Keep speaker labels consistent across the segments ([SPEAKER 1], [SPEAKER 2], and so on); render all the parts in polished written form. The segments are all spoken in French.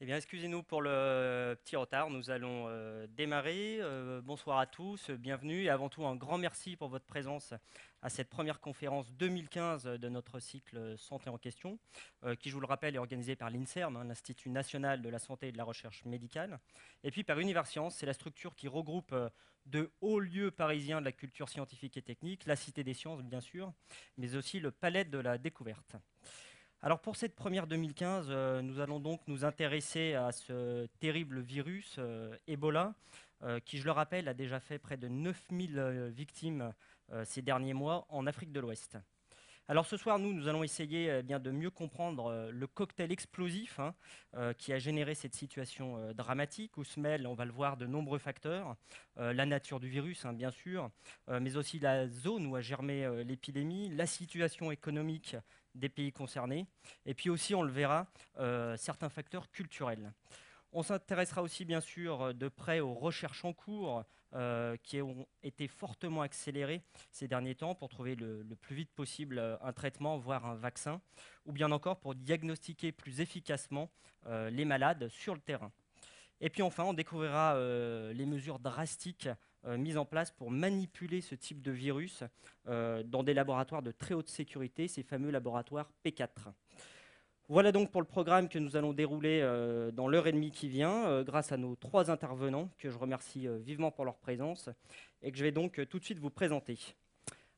[SPEAKER 1] Eh bien, excusez-nous pour le petit retard, nous allons démarrer. Bonsoir à tous, bienvenue et avant tout un grand merci pour votre présence à cette première conférence 2015 de notre cycle Santé en question, qui, je vous le rappelle, est organisée par l'INSERM, l'Institut national de la santé et de la recherche médicale, et puis par Universcience, c'est la structure qui regroupe de hauts lieux parisiens de la culture scientifique et technique, la Cité des sciences bien sûr, mais aussi le Palais de la découverte. Alors pour cette première 2015, nous allons donc nous intéresser à ce terrible virus, Ebola, qui, je le rappelle, a déjà fait près de 9000 victimes ces derniers mois en Afrique de l'Ouest. Alors ce soir, nous allons essayer bien, de mieux comprendre le cocktail explosif qui a généré cette situation dramatique, où se mêlent, on va le voir, de nombreux facteurs. La nature du virus, bien sûr, mais aussi la zone où a germé l'épidémie, la situation économique des pays concernés, et puis aussi, on le verra, certains facteurs culturels. On s'intéressera aussi bien sûr de près aux recherches en cours qui ont été fortement accélérées ces derniers temps pour trouver le plus vite possible un traitement, voire un vaccin, ou bien encore pour diagnostiquer plus efficacement les malades sur le terrain. Et puis enfin, on découvrira les mesures drastiques mises en place pour manipuler ce type de virus dans des laboratoires de très haute sécurité, ces fameux laboratoires P4. Voilà donc pour le programme que nous allons dérouler dans l'heure et demie qui vient, grâce à nos trois intervenants, que je remercie vivement pour leur présence, et que je vais donc tout de suite vous présenter.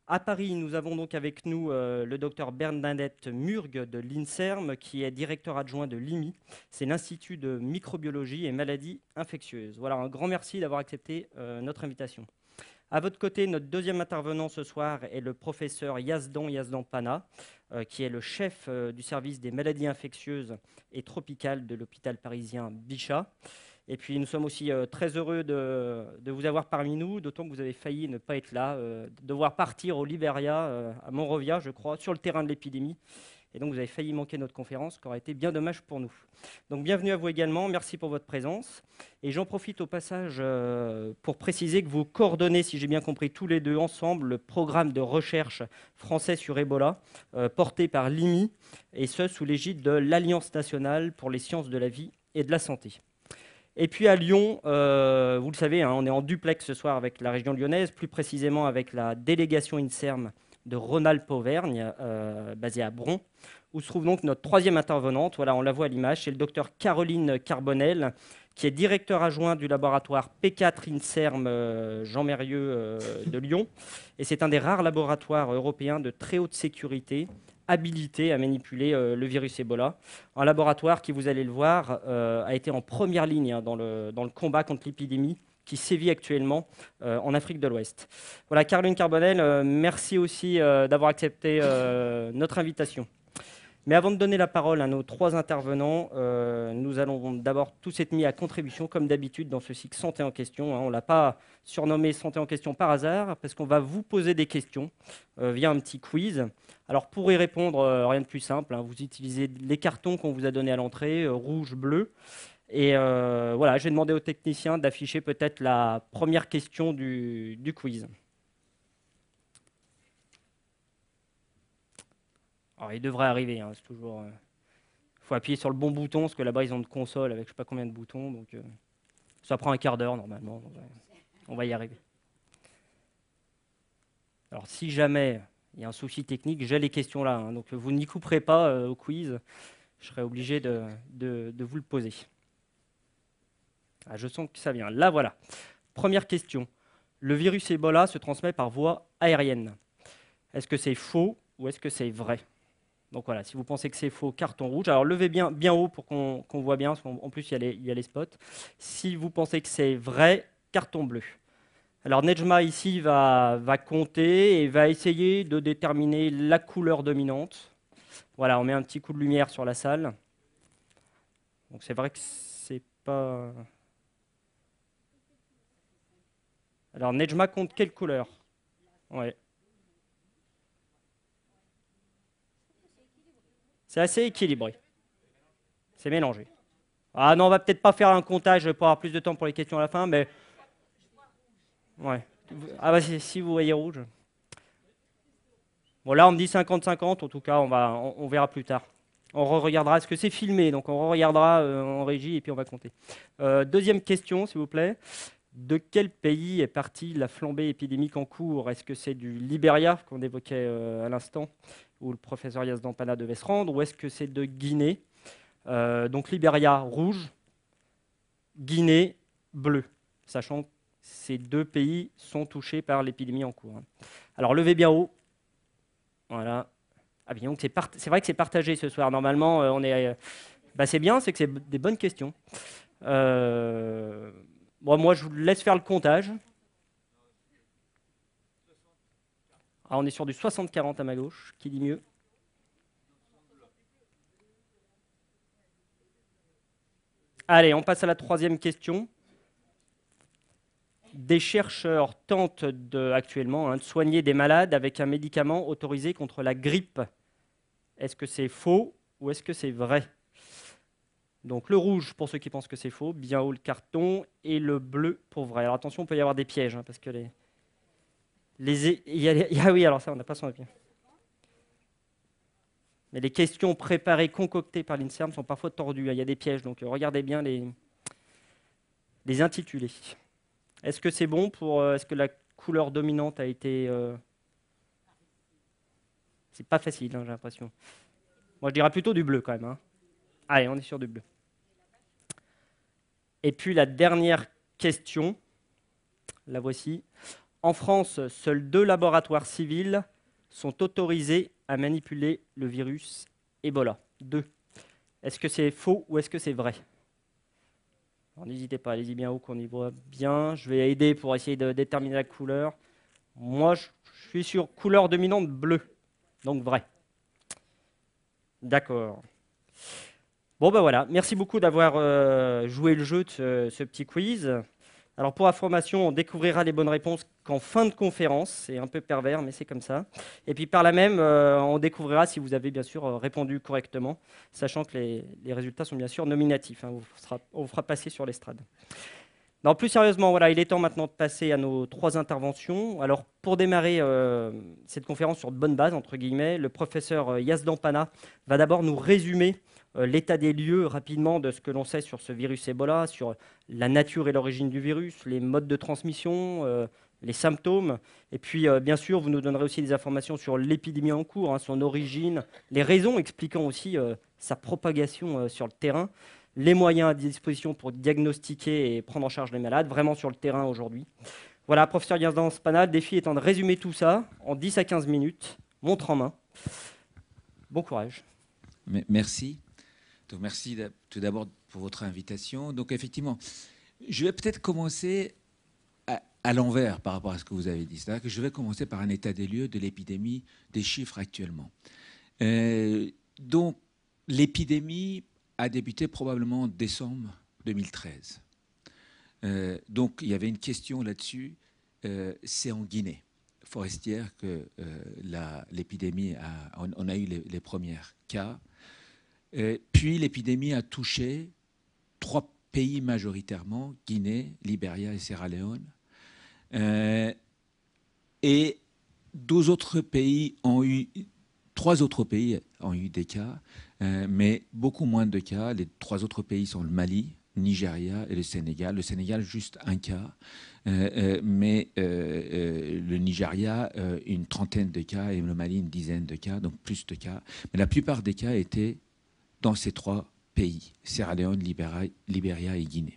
[SPEAKER 1] À Paris, nous avons donc avec nous le docteur Bernadette Murgue de l'INSERM, qui est directeur adjoint de l'IMI, c'est l'Institut de microbiologie et maladies infectieuses. Voilà, un grand merci d'avoir accepté notre invitation. À votre côté, notre deuxième intervenant ce soir est le professeur Yazdan Pana, qui est le chef du service des maladies infectieuses et tropicales de l'hôpital parisien Bichat. Et puis nous sommes aussi très heureux de vous avoir parmi nous, d'autant que vous avez failli ne pas être là, devoir partir au Libéria, à Monrovia, je crois, sur le terrain de l'épidémie. Et donc vous avez failli manquer notre conférence, ce qui aurait été bien dommage pour nous. Donc bienvenue à vous également, merci pour votre présence. Et j'en profite au passage pour préciser que vous coordonnez, si j'ai bien compris, tous les deux ensemble, le programme de recherche français sur Ebola, porté par l'IMI, et ce sous l'égide de l'Alliance nationale pour les sciences de la vie et de la santé. Et puis à Lyon, vous le savez, on est en duplex ce soir avec la région lyonnaise, plus précisément avec la délégation INSERM de Rhône-Alpes-Auvergne, basée à Bron, où se trouve donc notre troisième intervenante. Voilà, on la voit à l'image, c'est le docteur Caroline Carbonel, qui est directeur adjoint du laboratoire P4 INSERM Jean Mérieux de Lyon. Et c'est un des rares laboratoires européens de très haute sécurité habilité à manipuler le virus Ebola. Un laboratoire qui, vous allez le voir, a été en première ligne dans le combat contre l'épidémie qui sévit actuellement en Afrique de l'Ouest. Voilà, Caroline Carbonel, merci aussi d'avoir accepté notre invitation. Mais avant de donner la parole à nos trois intervenants, nous allons d'abord tous être mis à contribution, comme d'habitude, dans ce cycle Santé en question. On ne l'a pas surnommé Santé en question par hasard, parce qu'on va vous poser des questions via un petit quiz. Alors, pour y répondre, rien de plus simple. Vous utilisez les cartons qu'on vous a donnés à l'entrée, rouge, bleu. Et voilà, j'ai demandé aux techniciens d'afficher peut-être la première question du quiz. Alors, il devrait arriver, c'est toujours... Il faut appuyer sur le bon bouton, parce que là-bas, ils ont une console avec je ne sais pas combien de boutons. Donc, ça prend un quart d'heure, normalement. Donc, on va y arriver. Alors, si jamais il y a un souci technique, j'ai les questions là. Donc, vous n'y couperez pas au quiz. Je serai obligé de vous le poser. Ah, je sens que ça vient. Là, voilà. Première question. Le virus Ebola se transmet par voie aérienne. Est-ce que c'est faux ou est-ce que c'est vrai? Donc voilà, si vous pensez que c'est faux, carton rouge. Alors levez bien, bien haut pour qu'on voit bien, parce qu'en plus il y a les spots. Si vous pensez que c'est vrai, carton bleu. Alors Nejma ici va compter et va essayer de déterminer la couleur dominante. Voilà, on met un petit coup de lumière sur la salle. Donc c'est vrai que c'est pas... Alors Nejma compte quelle couleur? Ouais. C'est assez équilibré. C'est mélangé. Ah non, on va peut-être pas faire un comptage pour avoir plus de temps pour les questions à la fin, mais... Ouais. Ah bah si vous voyez rouge. Bon là on me dit 50-50, en tout cas on verra plus tard. On regardera, est-ce que c'est filmé? Donc on regardera en régie et puis on va compter. Deuxième question, s'il vous plaît. De quel pays est partie la flambée épidémique en cours? Est-ce que c'est du Libéria, qu'on évoquait à l'instant, où le professeur Yazdan-Pana devait se rendre, ou est-ce que c'est de Guinée? Donc Libéria, rouge, Guinée, bleu, sachant que ces deux pays sont touchés par l'épidémie en cours. Alors levez bien haut. Voilà. Ah bien, donc c'est vrai que c'est partagé ce soir. Normalement, c'est bien, c'est que c'est des bonnes questions. Bon, moi, je vous laisse faire le comptage. Ah, on est sur du 60-40 à ma gauche. Qui dit mieux? Allez, on passe à la troisième question. Des chercheurs tentent actuellement de soigner des malades avec un médicament autorisé contre la grippe. Est-ce que c'est faux ou est-ce que c'est vrai? Donc le rouge pour ceux qui pensent que c'est faux, bien haut le carton, et le bleu pour vrai. Alors attention, il peut y avoir des pièges, parce que ah oui, alors ça, on n'a pas son avis. Mais les questions préparées, concoctées par l'INSERM sont parfois tordues. Il y a des pièges, donc regardez bien les intitulés. Est-ce que c'est bon est-ce que la couleur dominante a été... C'est pas facile, j'ai l'impression. Moi, je dirais plutôt du bleu quand même. Allez, on est sur du bleu. Et puis la dernière question, la voici. En France, seuls 2 laboratoires civils sont autorisés à manipuler le virus Ebola. 2. Est-ce que c'est faux ou est-ce que c'est vrai? N'hésitez pas, allez-y bien haut qu'on y voit bien. Je vais aider pour essayer de déterminer la couleur. Moi, je suis sur couleur dominante bleu, donc vrai. D'accord. Bon ben voilà, merci beaucoup d'avoir joué le jeu de ce petit quiz. Alors pour information, on découvrira les bonnes réponses qu'en fin de conférence. C'est un peu pervers, mais c'est comme ça. Et puis par là même, on découvrira si vous avez bien sûr répondu correctement, sachant que les résultats sont bien sûr nominatifs. On vous fera passer sur l'estrade. Non, plus sérieusement, voilà, il est temps maintenant de passer à nos 3 interventions. Alors pour démarrer cette conférence sur de bonnes bases, entre guillemets, le professeur Yazdan-Pana va d'abord nous résumer l'état des lieux rapidement de ce que l'on sait sur ce virus Ebola, sur la nature et l'origine du virus, les modes de transmission, les symptômes. Et puis, bien sûr, vous nous donnerez aussi des informations sur l'épidémie en cours, son origine, les raisons expliquant aussi sa propagation sur le terrain, les moyens à disposition pour diagnostiquer et prendre en charge les malades, vraiment sur le terrain aujourd'hui. Voilà, professeur Yazdan-Pana, le défi étant de résumer tout ça en 10 à 15 minutes, montre en main. Bon courage.
[SPEAKER 2] Merci. Donc, merci tout d'abord pour votre invitation. Donc, effectivement, je vais peut-être commencer à l'envers par rapport à ce que vous avez dit. C'est-à-dire que je vais commencer par un état des lieux de l'épidémie, des chiffres actuellement. Donc, l'épidémie a débuté probablement en décembre 2013. Donc, il y avait une question là-dessus. C'est en Guinée forestière que l'épidémie on a eu les premiers cas. Puis l'épidémie a touché 3 pays majoritairement, Guinée, Libéria et Sierra Leone. Et 3 autres pays ont eu des cas, mais beaucoup moins de cas. Les 3 autres pays sont le Mali, Nigeria et le Sénégal. Le Sénégal, juste un cas, mais le Nigeria, une trentaine de cas, et le Mali, une dizaine de cas, donc plus de cas. Mais la plupart des cas étaient dans ces 3 pays, Sierra Leone, Libéria et Guinée.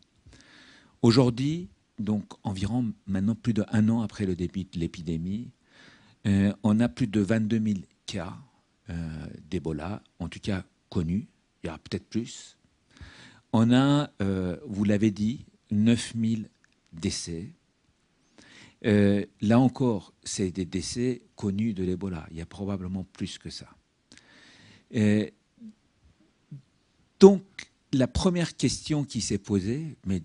[SPEAKER 2] Aujourd'hui, donc environ maintenant plus d'1 an après le début de l'épidémie, on a plus de 22 000 cas d'Ebola, en tout cas connus, il y aura peut-être plus. On a, vous l'avez dit, 9 000 décès. Là encore, c'est des décès connus de l'Ebola. Il y a probablement plus que ça. Donc, la première question qui s'est posée, mais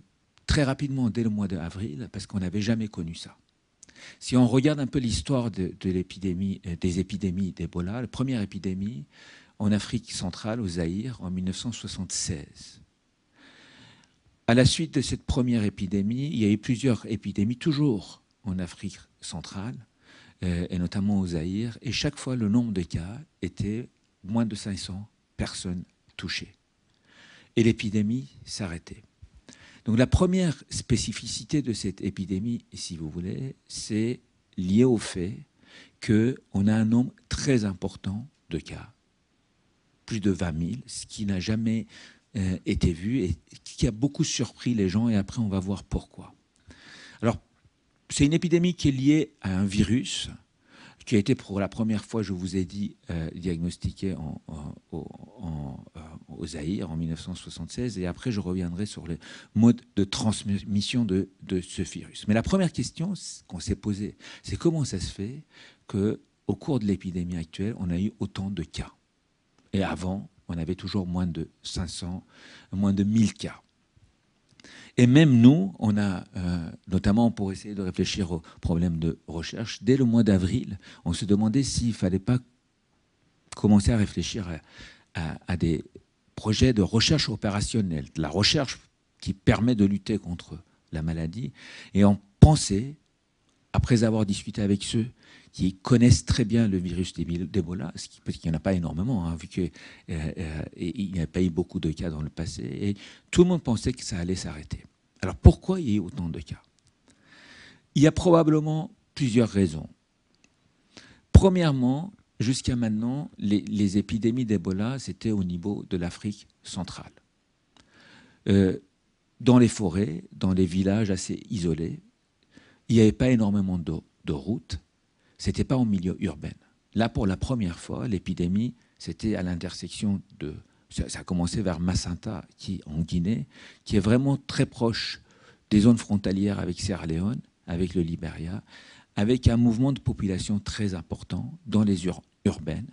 [SPEAKER 2] très rapidement dès le mois d'avril, parce qu'on n'avait jamais connu ça. Si on regarde un peu l'histoire des épidémies d'Ebola, la première épidémie en Afrique centrale, au Zaïre, en 1976. À la suite de cette première épidémie, il y a eu plusieurs épidémies, toujours en Afrique centrale, et notamment au Zaïre, et chaque fois le nombre de cas était moins de 500 personnes touchées. Et l'épidémie s'arrêtait. Donc la première spécificité de cette épidémie, si vous voulez, c'est lié au fait qu'on a un nombre très important de cas, plus de 20 000, ce qui n'a jamais été vu et qui a beaucoup surpris les gens, et après on va voir pourquoi. Alors, c'est une épidémie qui est liée à un virus qui a été pour la première fois, je vous ai dit, diagnostiqué au Zaïre en 1976, et après je reviendrai sur le mode de transmission de ce virus. Mais la première question qu'on s'est posée, c'est comment ça se fait qu'au cours de l'épidémie actuelle, on a eu autant de cas. Et avant, on avait toujours moins de 500, moins de 1000 cas. Et même nous, on a, notamment pour essayer de réfléchir aux problèmes de recherche, dès le mois d'avril, on se demandait s'il ne fallait pas commencer à réfléchir à des projets de recherche opérationnelle, de la recherche qui permet de lutter contre la maladie. Et on pensait, après avoir discuté avec ceux qui connaissent très bien le virus d'Ebola, parce qu'il n'y en a pas énormément, hein, vu qu'il n'y a pas eu beaucoup de cas dans le passé, et tout le monde pensait que ça allait s'arrêter. Alors pourquoi il y a eu autant de cas? Il y a probablement plusieurs raisons. Premièrement, jusqu'à maintenant, les épidémies d'Ebola, c'était au niveau de l'Afrique centrale. Dans les forêts, dans les villages assez isolés, il n'y avait pas énormément de routes. Ce n'était pas en milieu urbain. Là, pour la première fois, l'épidémie, c'était à l'intersection de... Ça a commencé vers Macenta, en Guinée, qui est vraiment très proche des zones frontalières avec Sierra Leone, avec le Libéria, avec un mouvement de population très important dans les urbaines.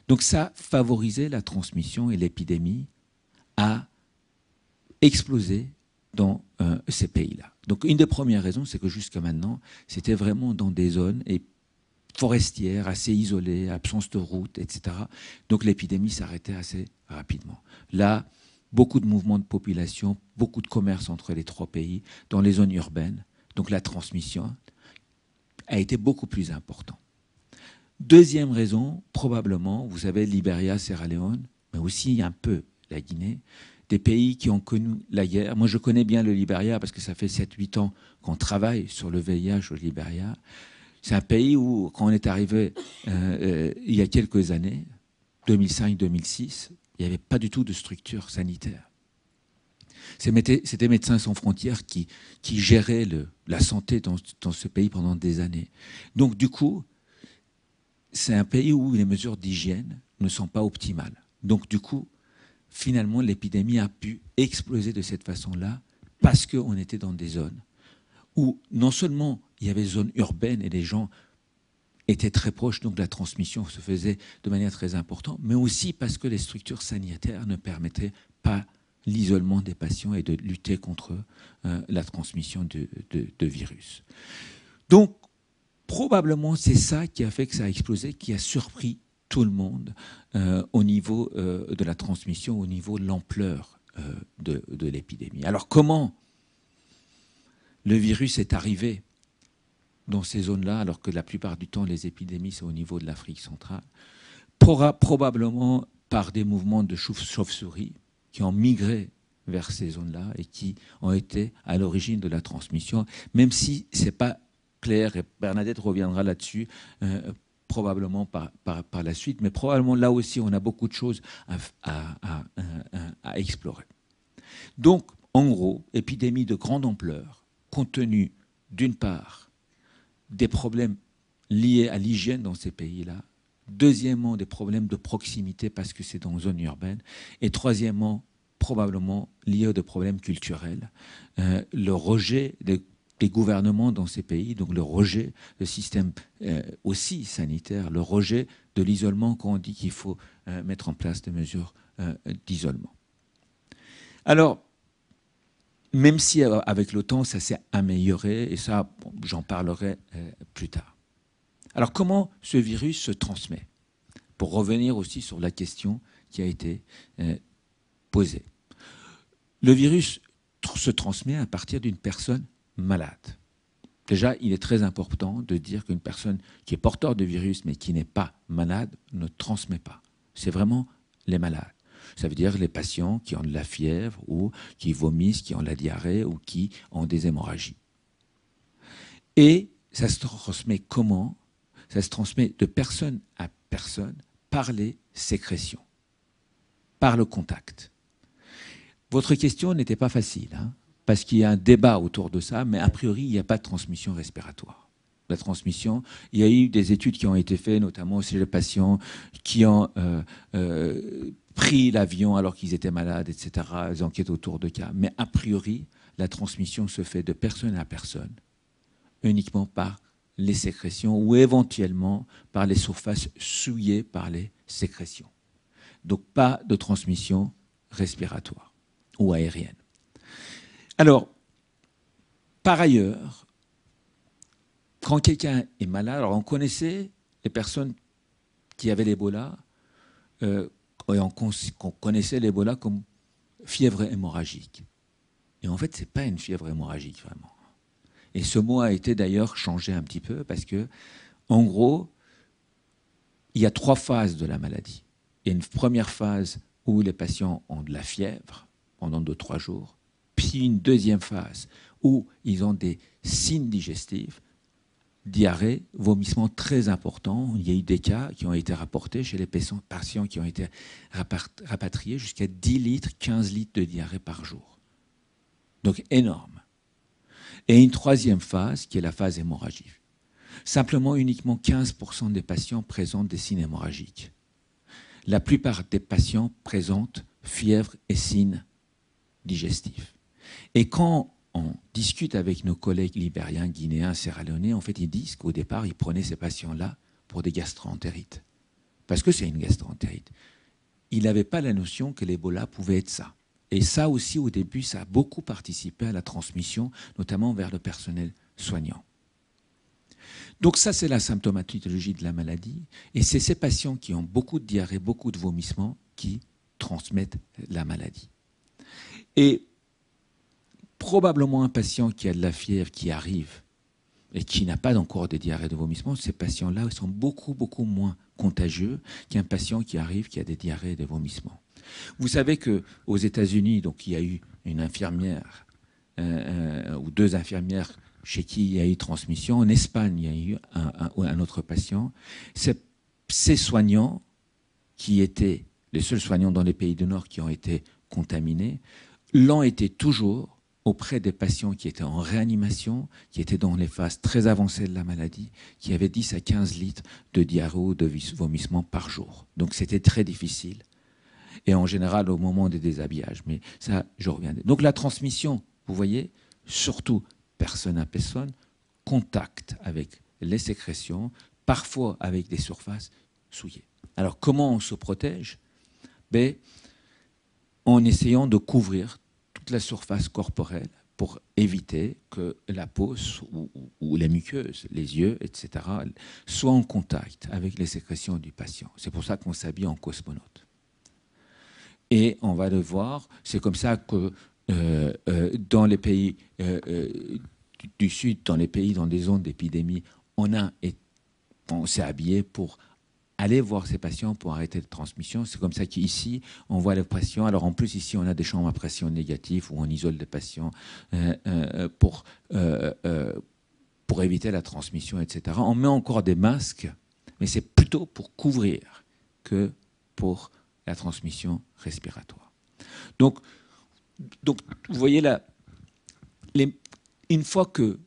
[SPEAKER 2] Donc ça favorisait la transmission, et l'épidémie a explosé dans ces pays-là. Donc une des premières raisons, c'est que jusqu'à maintenant, c'était vraiment dans des zones forestières, assez isolées, absence de route, etc. Donc l'épidémie s'arrêtait assez rapidement. Là, beaucoup de mouvements de population, beaucoup de commerce entre les trois pays, dans les zones urbaines. Donc la transmission a été beaucoup plus importante. Deuxième raison, probablement, vous savez, Libéria, Sierra Leone, mais aussi un peu la Guinée, des pays qui ont connu la guerre. Moi, je connais bien le Libéria parce que ça fait 7-8 ans qu'on travaille sur le VIH au Libéria. C'est un pays où, quand on est arrivé il y a quelques années, 2005-2006, il n'y avait pas du tout de structure sanitaire. C'était Médecins sans frontières qui gérait la santé dans ce pays pendant des années. Donc, du coup, c'est un pays où les mesures d'hygiène ne sont pas optimales. Donc, du coup, finalement, l'épidémie a pu exploser de cette façon-là parce qu'on était dans des zones où non seulement il y avait des zones urbaines et les gens étaient très proches, donc la transmission se faisait de manière très importante, mais aussi parce que les structures sanitaires ne permettaient pas l'isolement des patients et de lutter contre la transmission de virus. Donc, probablement, c'est ça qui a fait que ça a explosé, qui a surpris tout le monde au niveau de la transmission, au niveau de l'ampleur de l'épidémie. Alors, comment le virus est arrivé dans ces zones-là, alors que la plupart du temps, les épidémies sont au niveau de l'Afrique centrale? Probablement par des mouvements de chauves-souris qui ont migré vers ces zones-là et qui ont été à l'origine de la transmission, même si ce n'est pas clair, et Bernadette reviendra là-dessus, probablement par la suite, mais probablement là aussi, on a beaucoup de choses à explorer. Donc, en gros, épidémie de grande ampleur, compte tenu, d'une part, des problèmes liés à l'hygiène dans ces pays-là, deuxièmement, des problèmes de proximité parce que c'est dans une zone urbaine, et troisièmement, probablement liés à des problèmes culturels, le rejet des gouvernements dans ces pays, donc le rejet du système aussi sanitaire, le rejet de l'isolement quand on dit qu'il faut mettre en place des mesures d'isolement. Alors, même si avec le temps, ça s'est amélioré, et ça, bon, j'en parlerai plus tard. Alors, comment ce virus se transmet? Pour revenir aussi sur la question qui a été posée. Le virus se transmet à partir d'une personne malade. Déjà, il est très important de dire qu'une personne qui est porteur de virus mais qui n'est pas malade ne transmet pas. C'est vraiment les malades. Ça veut dire les patients qui ont de la fièvre ou qui vomissent, qui ont la diarrhée ou qui ont des hémorragies. Et ça se transmet comment? Ça se transmet de personne à personne par les sécrétions, par le contact. Votre question n'était pas facile, hein, parce qu'il y a un débat autour de ça, mais a priori, il n'y a pas de transmission respiratoire. La transmission, il y a eu des études qui ont été faites, notamment chez les patients qui ont pris l'avion alors qu'ils étaient malades, etc., les enquêtes autour de cas. Mais a priori, la transmission se fait de personne à personne, uniquement par les sécrétions ou éventuellement par les surfaces souillées par les sécrétions. Donc pas de transmission respiratoire ou aérienne. Alors, par ailleurs, quand quelqu'un est malade, alors on connaissait les personnes qui avaient l'Ebola, on connaissait l'Ebola comme fièvre hémorragique. Et en fait, ce n'est pas une fièvre hémorragique vraiment. Et ce mot a été d'ailleurs changé un petit peu parce que, en gros, il y a 3 phases de la maladie. Il y a une première phase où les patients ont de la fièvre pendant 2-3 jours, puis une deuxième phase où ils ont des signes digestifs, diarrhée, vomissement très important. Il y a eu des cas qui ont été rapportés chez les patients qui ont été rapatriés jusqu'à 10 litres, 15 litres de diarrhée par jour. Donc énorme. Et une troisième phase qui est la phase hémorragique. Simplement, uniquement 15% des patients présentent des signes hémorragiques. La plupart des patients présentent fièvre et signes digestifs. Et quand on discute avec nos collègues libériens, guinéens, sierra-léonais, en fait, ils disent qu'au départ, ils prenaient ces patients-là pour des gastro-entérites. Parce que c'est une gastro-entérite. Ils n'avaient pas la notion que l'Ebola pouvait être ça. Et ça aussi, au début, ça a beaucoup participé à la transmission, notamment vers le personnel soignant. Donc ça, c'est la symptomatologie de la maladie. Et c'est ces patients qui ont beaucoup de diarrhée, beaucoup de vomissements, qui transmettent la maladie. Et probablement un patient qui a de la fièvre, qui arrive et qui n'a pas encore de diarrhée et de vomissement, ces patients-là sont beaucoup, beaucoup moins contagieux qu'un patient qui arrive, qui a des diarrhées et des vomissements. Vous savez qu'aux États-Unis, donc, il y a eu une infirmière ou 2 infirmières chez qui il y a eu transmission. En Espagne, il y a eu un autre patient. Ces soignants, qui étaient les seuls soignants dans les pays du Nord qui ont été contaminés, l'ont été toujours auprès des patients qui étaient en réanimation, qui étaient dans les phases très avancées de la maladie, qui avaient 10 à 15 litres de diarrhée ou de vomissement par jour. Donc c'était très difficile. Et en général, au moment des déshabillages. Mais ça, je reviendrai. Donc la transmission, vous voyez, surtout personne à personne, contact avec les sécrétions, parfois avec des surfaces souillées. Alors comment on se protège? En essayant de couvrir toute la surface corporelle pour éviter que la peau ou les muqueuses, les yeux, etc., soient en contact avec les sécrétions du patient. C'est pour ça qu'on s'habille en cosmonaute. Et on va le voir, c'est comme ça que dans les pays du Sud, dans des zones d'épidémie, on s'est habillé pour aller voir ces patients pour arrêter la transmission. C'est comme ça qu'ici, on voit les patients. Alors en plus, ici, on a des chambres à pression négative où on isole les patients pour éviter la transmission, etc. On met encore des masques, mais c'est plutôt pour couvrir que pour la transmission respiratoire. Donc vous voyez là, une fois que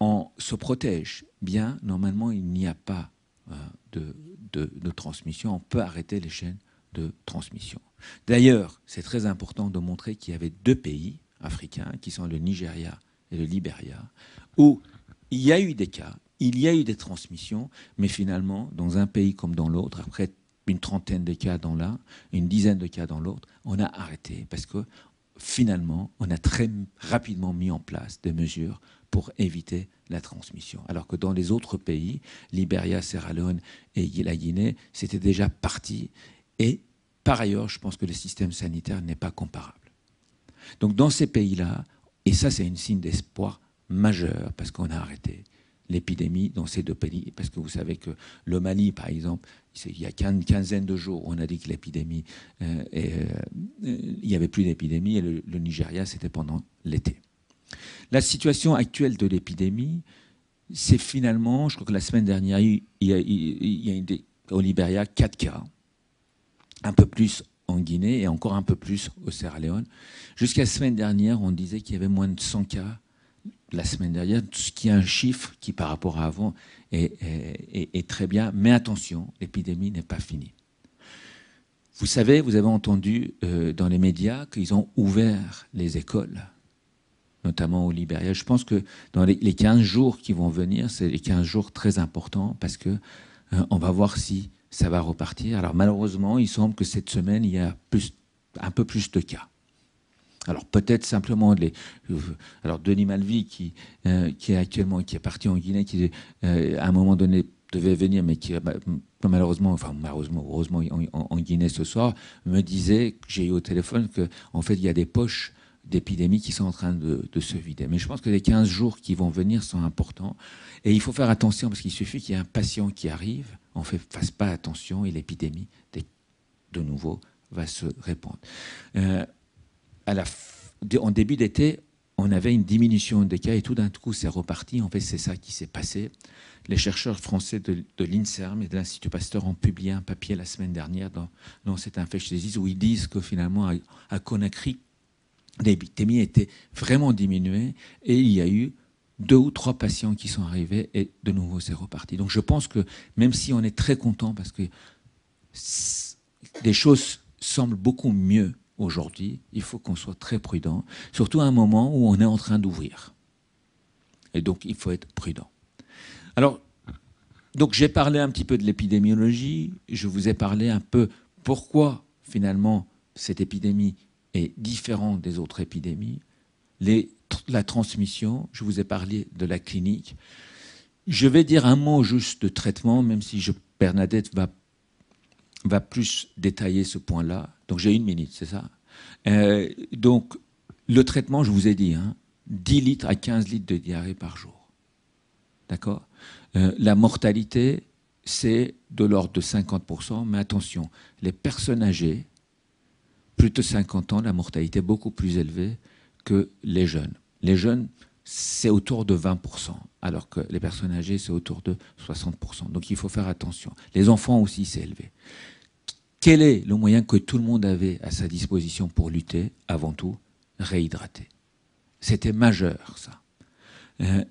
[SPEAKER 2] on se protège bien, normalement, il n'y a pas de transmission. On peut arrêter les chaînes de transmission. D'ailleurs, c'est très important de montrer qu'il y avait 2 pays africains, qui sont le Nigeria et le Libéria, où il y a eu des cas, il y a eu des transmissions, mais finalement, dans un pays comme dans l'autre, après une trentaine de cas dans l'un, une dizaine de cas dans l'autre, on a arrêté parce que finalement, on a très rapidement mis en place des mesures pour éviter la transmission. Alors que dans les autres pays, Libéria, Sierra Leone et la Guinée, c'était déjà parti. Et par ailleurs, je pense que le système sanitaire n'est pas comparable. Donc dans ces pays-là, et ça c'est un signe d'espoir majeur, parce qu'on a arrêté l'épidémie dans ces 2 pays, parce que vous savez que le Mali, par exemple, il y a une quinzaine de jours, on a dit que l'épidémie, il n'y avait plus d'épidémie, et le Nigeria, c'était pendant l'été. La situation actuelle de l'épidémie, c'est finalement, je crois que la semaine dernière, il y a au Libéria 4 cas, un peu plus en Guinée et encore un peu plus au Sierra Leone. Jusqu'à la semaine dernière, on disait qu'il y avait moins de 100 cas la semaine dernière, ce qui est un chiffre qui, par rapport à avant, est très bien. Mais attention, l'épidémie n'est pas finie. Vous savez, vous avez entendu dans les médias qu'ils ont ouvert les écoles, notamment au Libéria. Je pense que dans les 15 jours qui vont venir, c'est les 15 jours très importants parce que on va voir si ça va repartir. Alors malheureusement, il semble que cette semaine, il y a un peu plus de cas. Alors peut-être simplement alors Denis Malvy qui est parti en Guinée, qui à un moment donné devait venir, mais qui malheureusement, heureusement en Guinée ce soir, me disait, j'ai eu au téléphone, que en fait il y a des poches d'épidémies qui sont en train de se vider. Mais je pense que les 15 jours qui vont venir sont importants. Et il faut faire attention parce qu'il suffit qu'il y ait un patient qui arrive, on ne fasse pas attention et l'épidémie, de nouveau, va se répandre. En début d'été, on avait une diminution des cas et tout d'un coup, c'est reparti. En fait, c'est ça qui s'est passé. Les chercheurs français de l'INSERM et de l'Institut Pasteur ont publié un papier la semaine dernière dans cette infectious disease où ils disent que finalement, à Conakry, l'épidémie était vraiment diminuée et il y a eu 2 ou 3 patients qui sont arrivés et de nouveau c'est reparti. Donc je pense que même si on est très content parce que les choses semblent beaucoup mieux aujourd'hui, il faut qu'on soit très prudent, surtout à un moment où on est en train d'ouvrir. Et donc il faut être prudent. Alors, donc j'ai parlé un petit peu de l'épidémiologie, je vous ai parlé un peu pourquoi finalement cette épidémie est différente des autres épidémies. La transmission, je vous ai parlé de la clinique. Je vais dire un mot juste de traitement, même si Bernadette va plus détailler ce point-là. Donc j'ai 1 minute, c'est ça. Donc le traitement, je vous ai dit, 10 litres à 15 litres de diarrhée par jour. D'accord. La mortalité, c'est de l'ordre de 50%, mais attention, les personnes âgées, plus de 50 ans, la mortalité est beaucoup plus élevée que les jeunes. Les jeunes, c'est autour de 20%, alors que les personnes âgées, c'est autour de 60%. Donc il faut faire attention. Les enfants aussi, c'est élevé. Quel est le moyen que tout le monde avait à sa disposition pour lutter? Avant tout, réhydrater. C'était majeur, ça.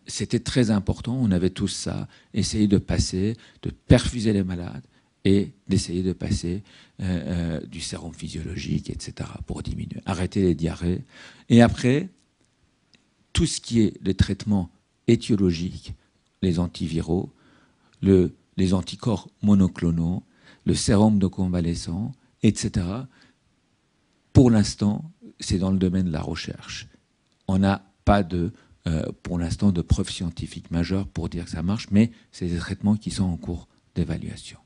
[SPEAKER 2] C'était très important, on avait tous ça. Essayer de perfuser les malades et d'essayer de passer du sérum physiologique, etc., pour diminuer. Arrêter les diarrhées. Et après, tout ce qui est les traitements étiologiques, les antiviraux, les anticorps monoclonaux, le sérum de convalescent, etc. Pour l'instant, c'est dans le domaine de la recherche. On n'a pas pour l'instant de preuves scientifiques majeures pour dire que ça marche, mais c'est des traitements qui sont en cours d'évaluation.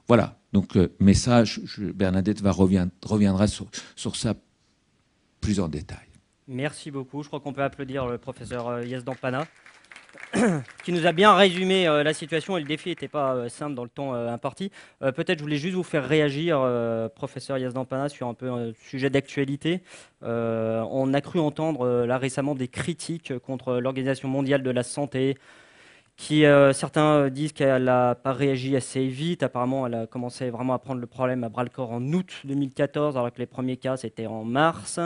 [SPEAKER 2] Voilà, donc message, Bernadette reviendra sur ça plus en détail.
[SPEAKER 1] Merci beaucoup. Je crois qu'on peut applaudir le professeur Yazdan Pana, qui nous a bien résumé la situation et le défi n'était pas simple dans le temps imparti. Peut-être je voulais juste vous faire réagir, professeur Yazdan Pana, sur un peu un sujet d'actualité. On a cru entendre là récemment des critiques contre l'Organisation mondiale de la santé, qui certains disent qu'elle n'a pas réagi assez vite. Apparemment, elle a commencé vraiment à prendre le problème à bras-le-corps en août 2014, alors que les premiers cas, c'était en mars.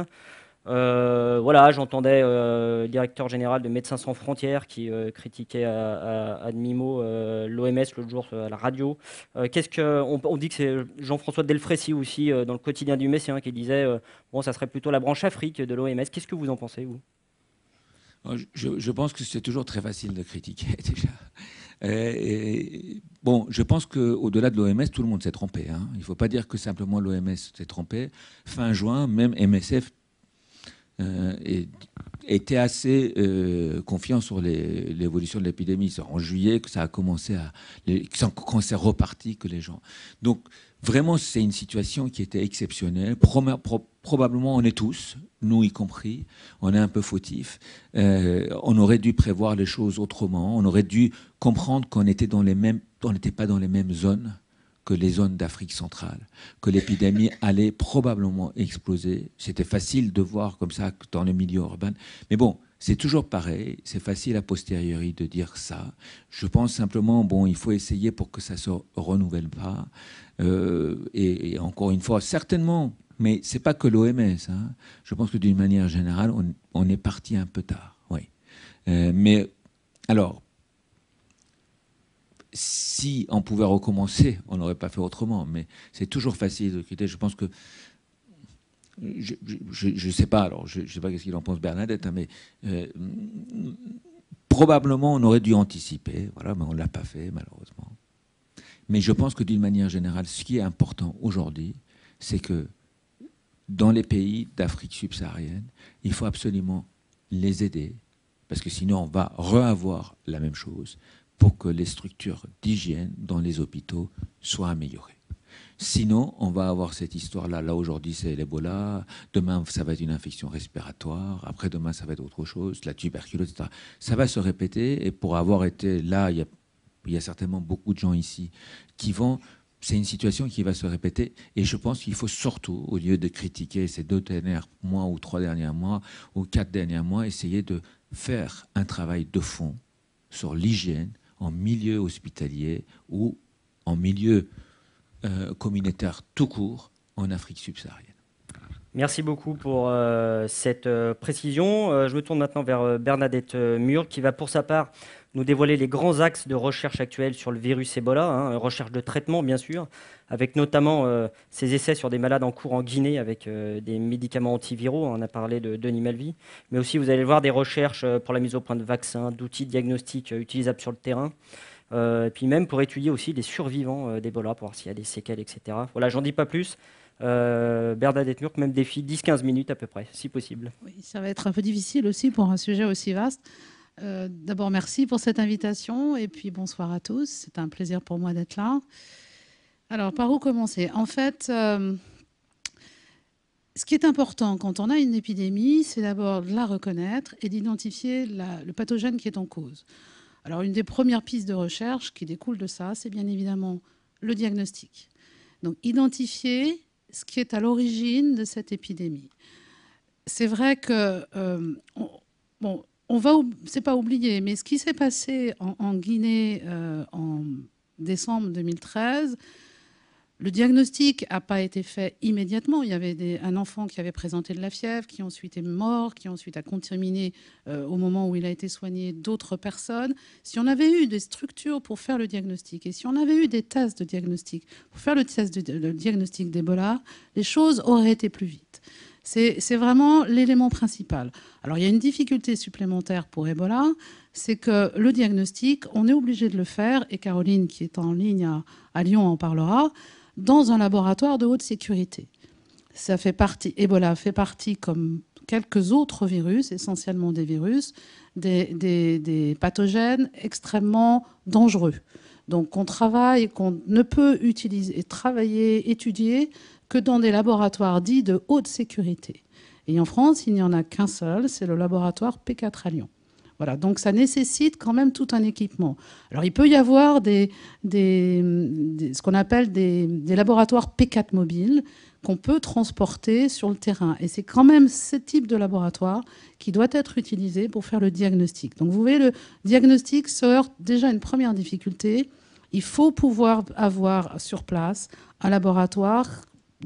[SPEAKER 1] Voilà, j'entendais le directeur général de Médecins sans frontières qui critiquait à demi-mot l'OMS l'autre jour à la radio. On dit que c'est Jean-François Delfrécy aussi dans le quotidien du Messien qui disait bon, ça serait plutôt la branche Afrique de l'OMS. Qu'est-ce que vous en pensez, vous?
[SPEAKER 2] Je pense que c'est toujours très facile de critiquer, déjà. Bon, je pense qu'au-delà de l'OMS, tout le monde s'est trompé. Il ne faut pas dire que simplement l'OMS s'est trompé. Fin juin, même MSF était assez confiant sur l'évolution de l'épidémie. C'est en juillet que ça a commencé quand c'est reparti que les gens... Donc, vraiment, c'est une situation qui était exceptionnelle. Probablement, on est tous, nous y compris, on est un peu fautifs. On aurait dû prévoir les choses autrement. On aurait dû comprendre qu'on n'était pas dans les mêmes zones que les zones d'Afrique centrale, que l'épidémie allait probablement exploser. C'était facile de voir comme ça dans le milieu urbain. Mais bon, c'est toujours pareil, c'est facile a posteriori de dire ça. Je pense simplement, bon, il faut essayer pour que ça ne se renouvelle pas. Et encore une fois, certainement, mais ce n'est pas que l'OMS. Hein. Je pense que d'une manière générale, on est parti un peu tard. Oui. Mais alors, si on pouvait recommencer, on n'aurait pas fait autrement. Mais c'est toujours facile de quitter. Je pense que je ne sais pas, alors je ne sais pas ce qu'il en pense Bernadette, hein, mais probablement on aurait dû anticiper, voilà, mais on ne l'a pas fait malheureusement. Mais je pense que d'une manière générale, ce qui est important aujourd'hui, c'est que dans les pays d'Afrique subsaharienne, il faut absolument les aider, parce que sinon on va reavoir la même chose pour que les structures d'hygiène dans les hôpitaux soient améliorées. Sinon, on va avoir cette histoire-là. Là, aujourd'hui, c'est l'Ebola. Demain, ça va être une infection respiratoire. Après-demain, ça va être autre chose, la tuberculose, etc. Ça va se répéter. Et pour avoir été là, il y a certainement beaucoup de gens ici qui vont... C'est une situation qui va se répéter. Et je pense qu'il faut surtout, au lieu de critiquer ces 2 derniers mois ou 3 derniers mois ou 4 derniers mois, essayer de faire un travail de fond sur l'hygiène en milieu hospitalier ou en milieu communautaire tout court en Afrique subsaharienne.
[SPEAKER 1] Merci beaucoup pour cette précision. Je me tourne maintenant vers Bernadette Mur, qui va pour sa part nous dévoiler les grands axes de recherche actuels sur le virus Ebola, hein, recherche de traitement bien sûr, avec notamment ces essais sur des malades en cours en Guinée avec des médicaments antiviraux, on a parlé de Denis Malvy, mais aussi vous allez voir des recherches pour la mise au point de vaccins, d'outils diagnostiques utilisables sur le terrain. Et puis même pour étudier aussi les survivants d'Ebola, pour voir s'il y a des séquelles, etc. Voilà, j'en dis pas plus. Bernadette Murk, même défi 10-15 minutes à peu près, si possible.
[SPEAKER 3] Oui, ça va être un peu difficile aussi pour un sujet aussi vaste. D'abord, merci pour cette invitation et puis bonsoir à tous. C'est un plaisir pour moi d'être là. Alors, par où commencer? En fait, ce qui est important quand on a une épidémie, c'est d'abord de la reconnaître et d'identifier le pathogène qui est en cause. Alors, une des premières pistes de recherche qui découle de ça, c'est bien évidemment le diagnostic. Donc, identifier ce qui est à l'origine de cette épidémie. C'est vrai que, c'est pas oublié, mais ce qui s'est passé en Guinée en décembre 2013, le diagnostic n'a pas été fait immédiatement. Il y avait un enfant qui avait présenté de la fièvre, qui ensuite est mort, qui ensuite a contaminé au moment où il a été soigné d'autres personnes. Si on avait eu des structures pour faire le diagnostic et si on avait eu des tests de diagnostic pour faire le diagnostic d'Ebola, les choses auraient été plus vite. C'est vraiment l'élément principal. Alors, il y a une difficulté supplémentaire pour Ebola, c'est que le diagnostic, on est obligé de le faire, et Caroline, qui est en ligne à Lyon, en parlera, dans un laboratoire de haute sécurité. Ebola fait partie, comme quelques autres virus, essentiellement des virus, des pathogènes extrêmement dangereux. Donc, qu'on ne peut utiliser, travailler, étudier que dans des laboratoires dits de haute sécurité. Et en France, il n'y en a qu'un seul, c'est le laboratoire P4 à Lyon. Voilà, donc ça nécessite quand même tout un équipement. Alors il peut y avoir ce qu'on appelle des laboratoires P4 mobiles qu'on peut transporter sur le terrain. Et c'est quand même ce type de laboratoire qui doit être utilisé pour faire le diagnostic. Donc vous voyez, le diagnostic se heurte déjà à une première difficulté. Il faut pouvoir avoir sur place un laboratoire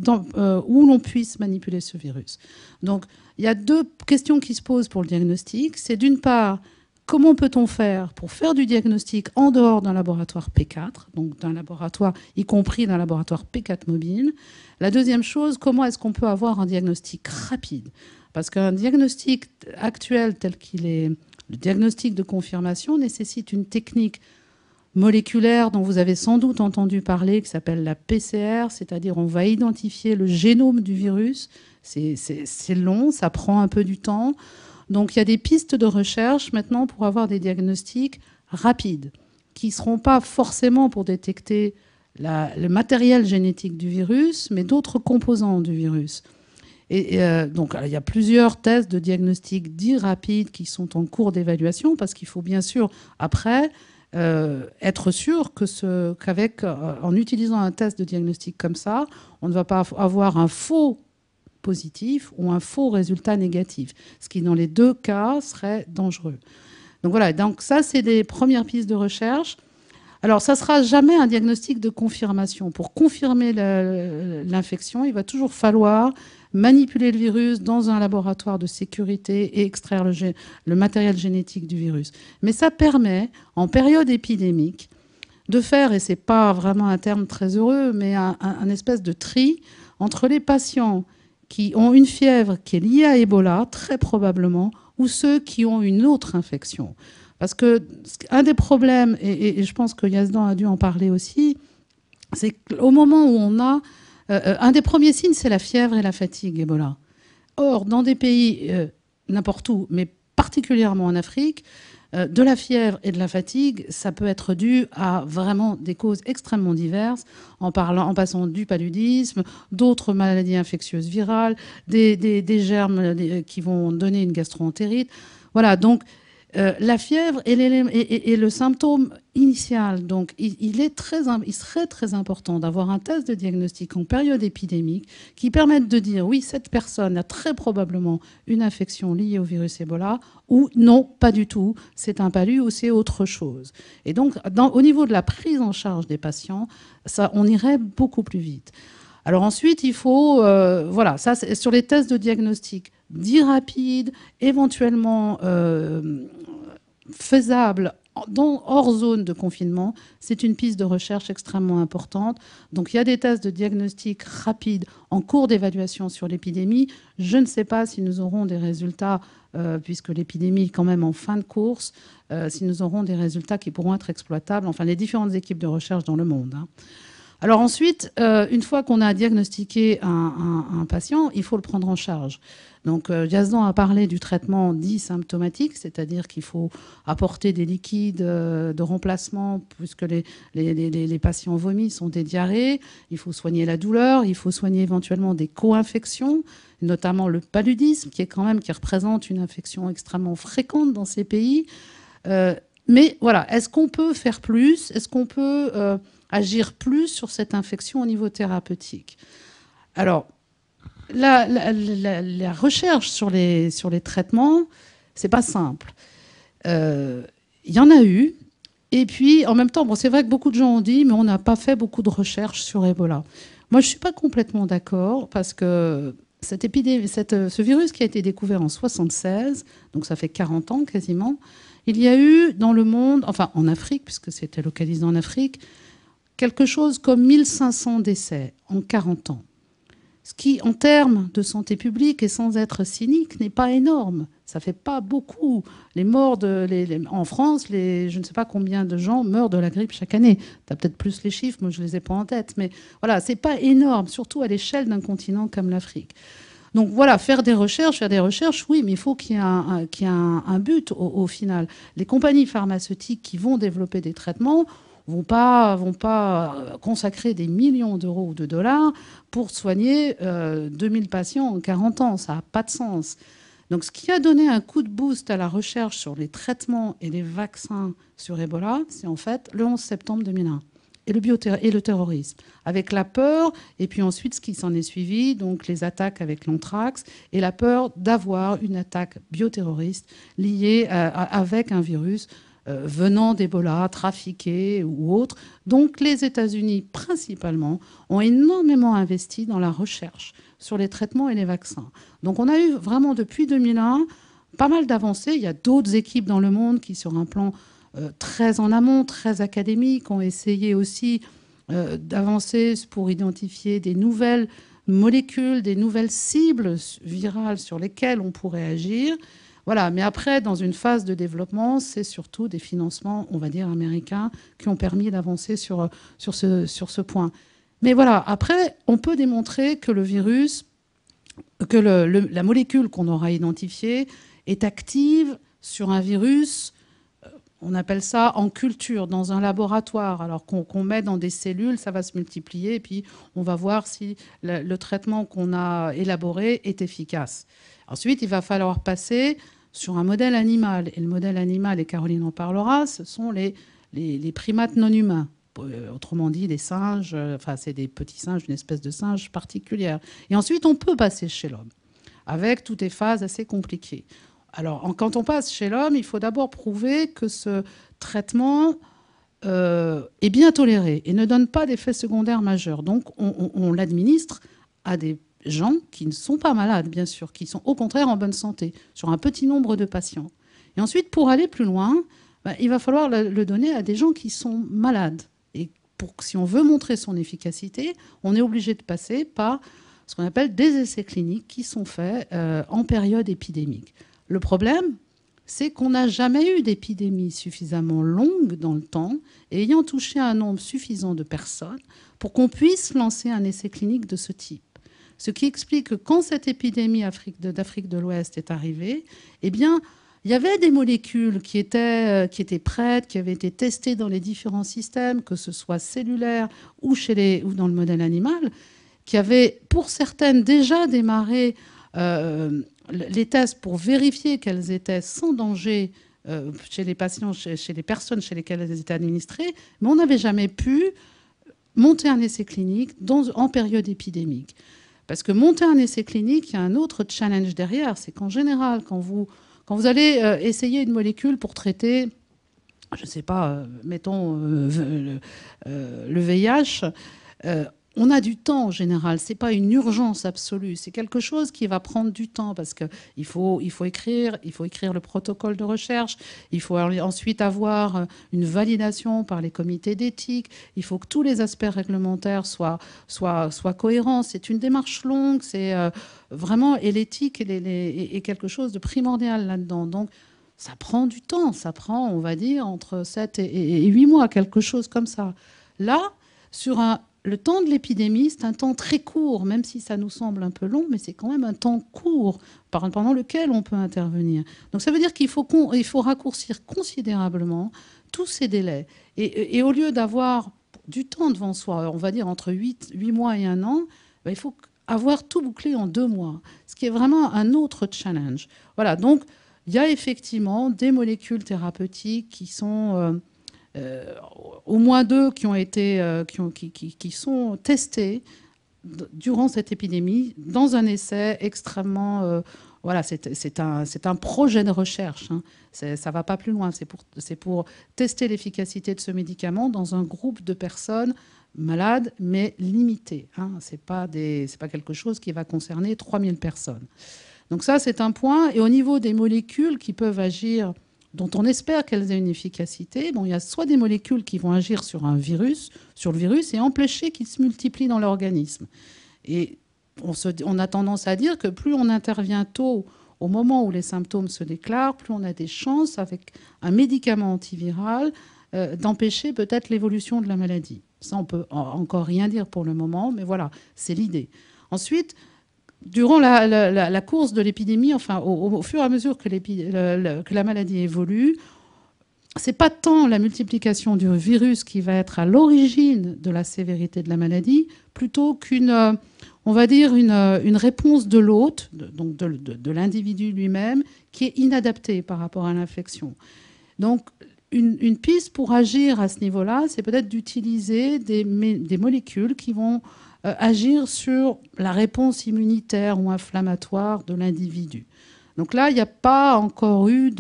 [SPEAKER 3] où l'on puisse manipuler ce virus. Donc, il y a 2 questions qui se posent pour le diagnostic. C'est d'une part, comment peut-on faire pour faire du diagnostic en dehors d'un laboratoire P4, donc d'un laboratoire, y compris d'un laboratoire P4 mobile. La deuxième chose, comment est-ce qu'on peut avoir un diagnostic rapide? Parce qu'un diagnostic actuel tel qu'il est, le diagnostic de confirmation, nécessite une technique moléculaire dont vous avez sans doute entendu parler, qui s'appelle la PCR, c'est-à-dire on va identifier le génome du virus. C'est long, ça prend un peu du temps. Donc il y a des pistes de recherche maintenant pour avoir des diagnostics rapides, qui ne seront pas forcément pour détecter le matériel génétique du virus, mais d'autres composants du virus. Donc il y a plusieurs tests de diagnostic dits rapides qui sont en cours d'évaluation, parce qu'il faut bien sûr, après, être sûr qu'en utilisant un test de diagnostic comme ça, on ne va pas avoir un faux positif ou un faux résultat négatif, ce qui dans les deux cas serait dangereux. Donc voilà, donc ça c'est des premières pistes de recherche. Alors ça ne sera jamais un diagnostic de confirmation. Pour confirmer l'infection, il va toujours falloir manipuler le virus dans un laboratoire de sécurité et extraire le matériel génétique du virus. Mais ça permet, en période épidémique, de faire, et ce n'est pas vraiment un terme très heureux, mais un espèce de tri entre les patients qui ont une fièvre qui est liée à Ebola, très probablement, ou ceux qui ont une autre infection. Parce qu'un des problèmes, et je pense que Yazdan a dû en parler aussi, c'est qu'au moment où on a... un des premiers signes, c'est la fièvre et la fatigue, Ebola. Or, dans des pays, n'importe où, mais particulièrement en Afrique, de la fièvre et de la fatigue, ça peut être dû à vraiment des causes extrêmement diverses, en passant du paludisme, d'autres maladies infectieuses virales, des germes qui vont donner une gastroentérite. Voilà, donc la fièvre et le symptôme initial. Donc, il serait très important d'avoir un test de diagnostic en période épidémique qui permette de dire oui, cette personne a très probablement une infection liée au virus Ebola, ou non, pas du tout, c'est un palu ou c'est autre chose. Et donc, au niveau de la prise en charge des patients, ça, on irait beaucoup plus vite. Alors ensuite, il faut, voilà, ça c'est sur les tests de diagnostic, dits rapides, éventuellement faisables hors zone de confinement, c'est une piste de recherche extrêmement importante. Donc il y a des tests de diagnostic rapides en cours d'évaluation sur l'épidémie. Je ne sais pas si nous aurons des résultats, puisque l'épidémie est quand même en fin de course, si nous aurons des résultats qui pourront être exploitables, enfin les différentes équipes de recherche dans le monde, hein. Alors ensuite, une fois qu'on a diagnostiqué un patient, il faut le prendre en charge. Donc Yazdan a parlé du traitement dit symptomatique, c'est-à-dire qu'il faut apporter des liquides de remplacement puisque les patients vomissent, ont des diarrhées. Il faut soigner la douleur, il faut soigner éventuellement des co-infections, notamment le paludisme qui représente une infection extrêmement fréquente dans ces pays. Mais voilà, est-ce qu'on peut faire plus? Est-ce qu'on peut agir plus sur cette infection au niveau thérapeutique? Alors, la recherche sur les traitements, c'est pas simple. Il y en a eu. Et puis, en même temps, bon, c'est vrai que beaucoup de gens ont dit, mais on n'a pas fait beaucoup de recherches sur Ebola. Moi, je ne suis pas complètement d'accord parce que ce virus qui a été découvert en 1976, donc ça fait 40 ans quasiment, il y a eu dans le monde, enfin en Afrique, puisque c'était localisé en Afrique, quelque chose comme 1500 décès en 40 ans. Ce qui, en termes de santé publique et sans être cynique, n'est pas énorme. Ça ne fait pas beaucoup. Les morts en France, je ne sais pas combien de gens meurent de la grippe chaque année. Tu as peut-être plus les chiffres, moi je ne les ai pas en tête. Mais voilà, ce n'est pas énorme, surtout à l'échelle d'un continent comme l'Afrique. Donc voilà, faire des recherches, oui, mais il faut qu'il y ait un but au final. Les compagnies pharmaceutiques qui vont développer des traitements vont pas consacrer des millions d'euros ou de dollars pour soigner 2000 patients en 40 ans. Ça n'a pas de sens. Donc ce qui a donné un coup de boost à la recherche sur les traitements et les vaccins sur Ebola, c'est en fait le 11 septembre 2001 et le terrorisme, avec la peur, et puis ensuite ce qui s'en est suivi, donc les attaques avec l'anthrax, et la peur d'avoir une attaque bioterroriste liée avec un virus venant d'Ebola, trafiqué ou autre. Donc les États-Unis, principalement, ont énormément investi dans la recherche sur les traitements et les vaccins. Donc on a eu vraiment depuis 2001 pas mal d'avancées. Il y a d'autres équipes dans le monde qui, sur un plan très en amont, très académique, ont essayé aussi d'avancer pour identifier des nouvelles molécules, des nouvelles cibles virales sur lesquelles on pourrait agir. Voilà, mais après, dans une phase de développement, c'est surtout des financements, on va dire, américains qui ont permis d'avancer sur ce point. Mais voilà, après, on peut démontrer que le virus, que la molécule qu'on aura identifiée est active sur un virus, on appelle ça en culture, dans un laboratoire, alors qu'on met dans des cellules, ça va se multiplier, et puis on va voir si le traitement qu'on a élaboré est efficace. Ensuite, il va falloir passer sur un modèle animal. Et le modèle animal, et Caroline en parlera, ce sont les les primates non humains. Autrement dit, les singes, enfin, c'est des petits singes, une espèce de singe particulière. Et ensuite, on peut passer chez l'homme, avec toutes les phases assez compliquées. Alors, quand on passe chez l'homme, il faut d'abord prouver que ce traitement est bien toléré et ne donne pas d'effets secondaires majeurs. Donc, on l'administre à des gens qui ne sont pas malades, bien sûr, qui sont au contraire en bonne santé, sur un petit nombre de patients. Et ensuite, pour aller plus loin, il va falloir le donner à des gens qui sont malades. Et si on veut montrer son efficacité, on est obligé de passer par ce qu'on appelle des essais cliniques qui sont faits en période épidémique. Le problème, c'est qu'on n'a jamais eu d'épidémie suffisamment longue dans le temps et ayant touché un nombre suffisant de personnes pour qu'on puisse lancer un essai clinique de ce type. Ce qui explique que quand cette épidémie d'Afrique de l'Ouest est arrivée, eh bien, il y avait des molécules qui étaient prêtes, qui avaient été testées dans les différents systèmes, que ce soit cellulaire ou dans le modèle animal, qui avaient, pour certaines, déjà démarré les tests pour vérifier qu'elles étaient sans danger chez les patients, chez les personnes chez lesquelles elles étaient administrées, mais on n'avait jamais pu monter un essai clinique en période épidémique. Parce que monter un essai clinique, il y a un autre challenge derrière, c'est qu'en général, quand vous allez essayer une molécule pour traiter, je ne sais pas, mettons le VIH, on a du temps en général. Ce n'est pas une urgence absolue. C'est quelque chose qui va prendre du temps parce qu'il faut écrire le protocole de recherche. Il faut ensuite avoir une validation par les comités d'éthique. Il faut que tous les aspects réglementaires soient cohérents. C'est une démarche longue. C'est vraiment, et l'éthique est quelque chose de primordial là-dedans. Donc, ça prend du temps. Ça prend, on va dire, entre 7 et 8 mois, quelque chose comme ça. Là, le temps de l'épidémie, c'est un temps très court, même si ça nous semble un peu long, mais c'est quand même un temps court pendant lequel on peut intervenir. Donc ça veut dire qu'il faut raccourcir considérablement tous ces délais. Et au lieu d'avoir du temps devant soi, on va dire entre 8 mois et 1 an, il faut avoir tout bouclé en 2 mois, ce qui est vraiment un autre challenge. Voilà, donc il y a effectivement des molécules thérapeutiques qui sont... au moins 2 qui sont testés durant cette épidémie dans un essai extrêmement... voilà, c'est un projet de recherche. Hein. Ça ne va pas plus loin. C'est pour tester l'efficacité de ce médicament dans un groupe de personnes malades, mais limitées. Hein. Ce n'est pas quelque chose qui va concerner 3000 personnes. Donc ça, c'est un point. Et au niveau des molécules qui peuvent agir... dont on espère qu'elles aient une efficacité, il y a soit des molécules qui vont agir sur le virus et empêcher qu'il se multiplie dans l'organisme. Et on a tendance à dire que plus on intervient tôt, au moment où les symptômes se déclarent, plus on a des chances, avec un médicament antiviral, d'empêcher peut-être l'évolution de la maladie. Ça, on peut encore rien dire pour le moment, mais voilà, c'est l'idée. Ensuite, durant la course de l'épidémie, enfin, au fur et à mesure que la maladie évolue, ce n'est pas tant la multiplication du virus qui va être à l'origine de la sévérité de la maladie, plutôt on va dire une réponse de l'hôte, donc de l'individu lui-même, qui est inadaptée par rapport à l'infection. Donc, une piste pour agir à ce niveau-là, c'est peut-être d'utiliser des molécules qui vont agir sur la réponse immunitaire ou inflammatoire de l'individu. Donc là, il n'y a pas encore eu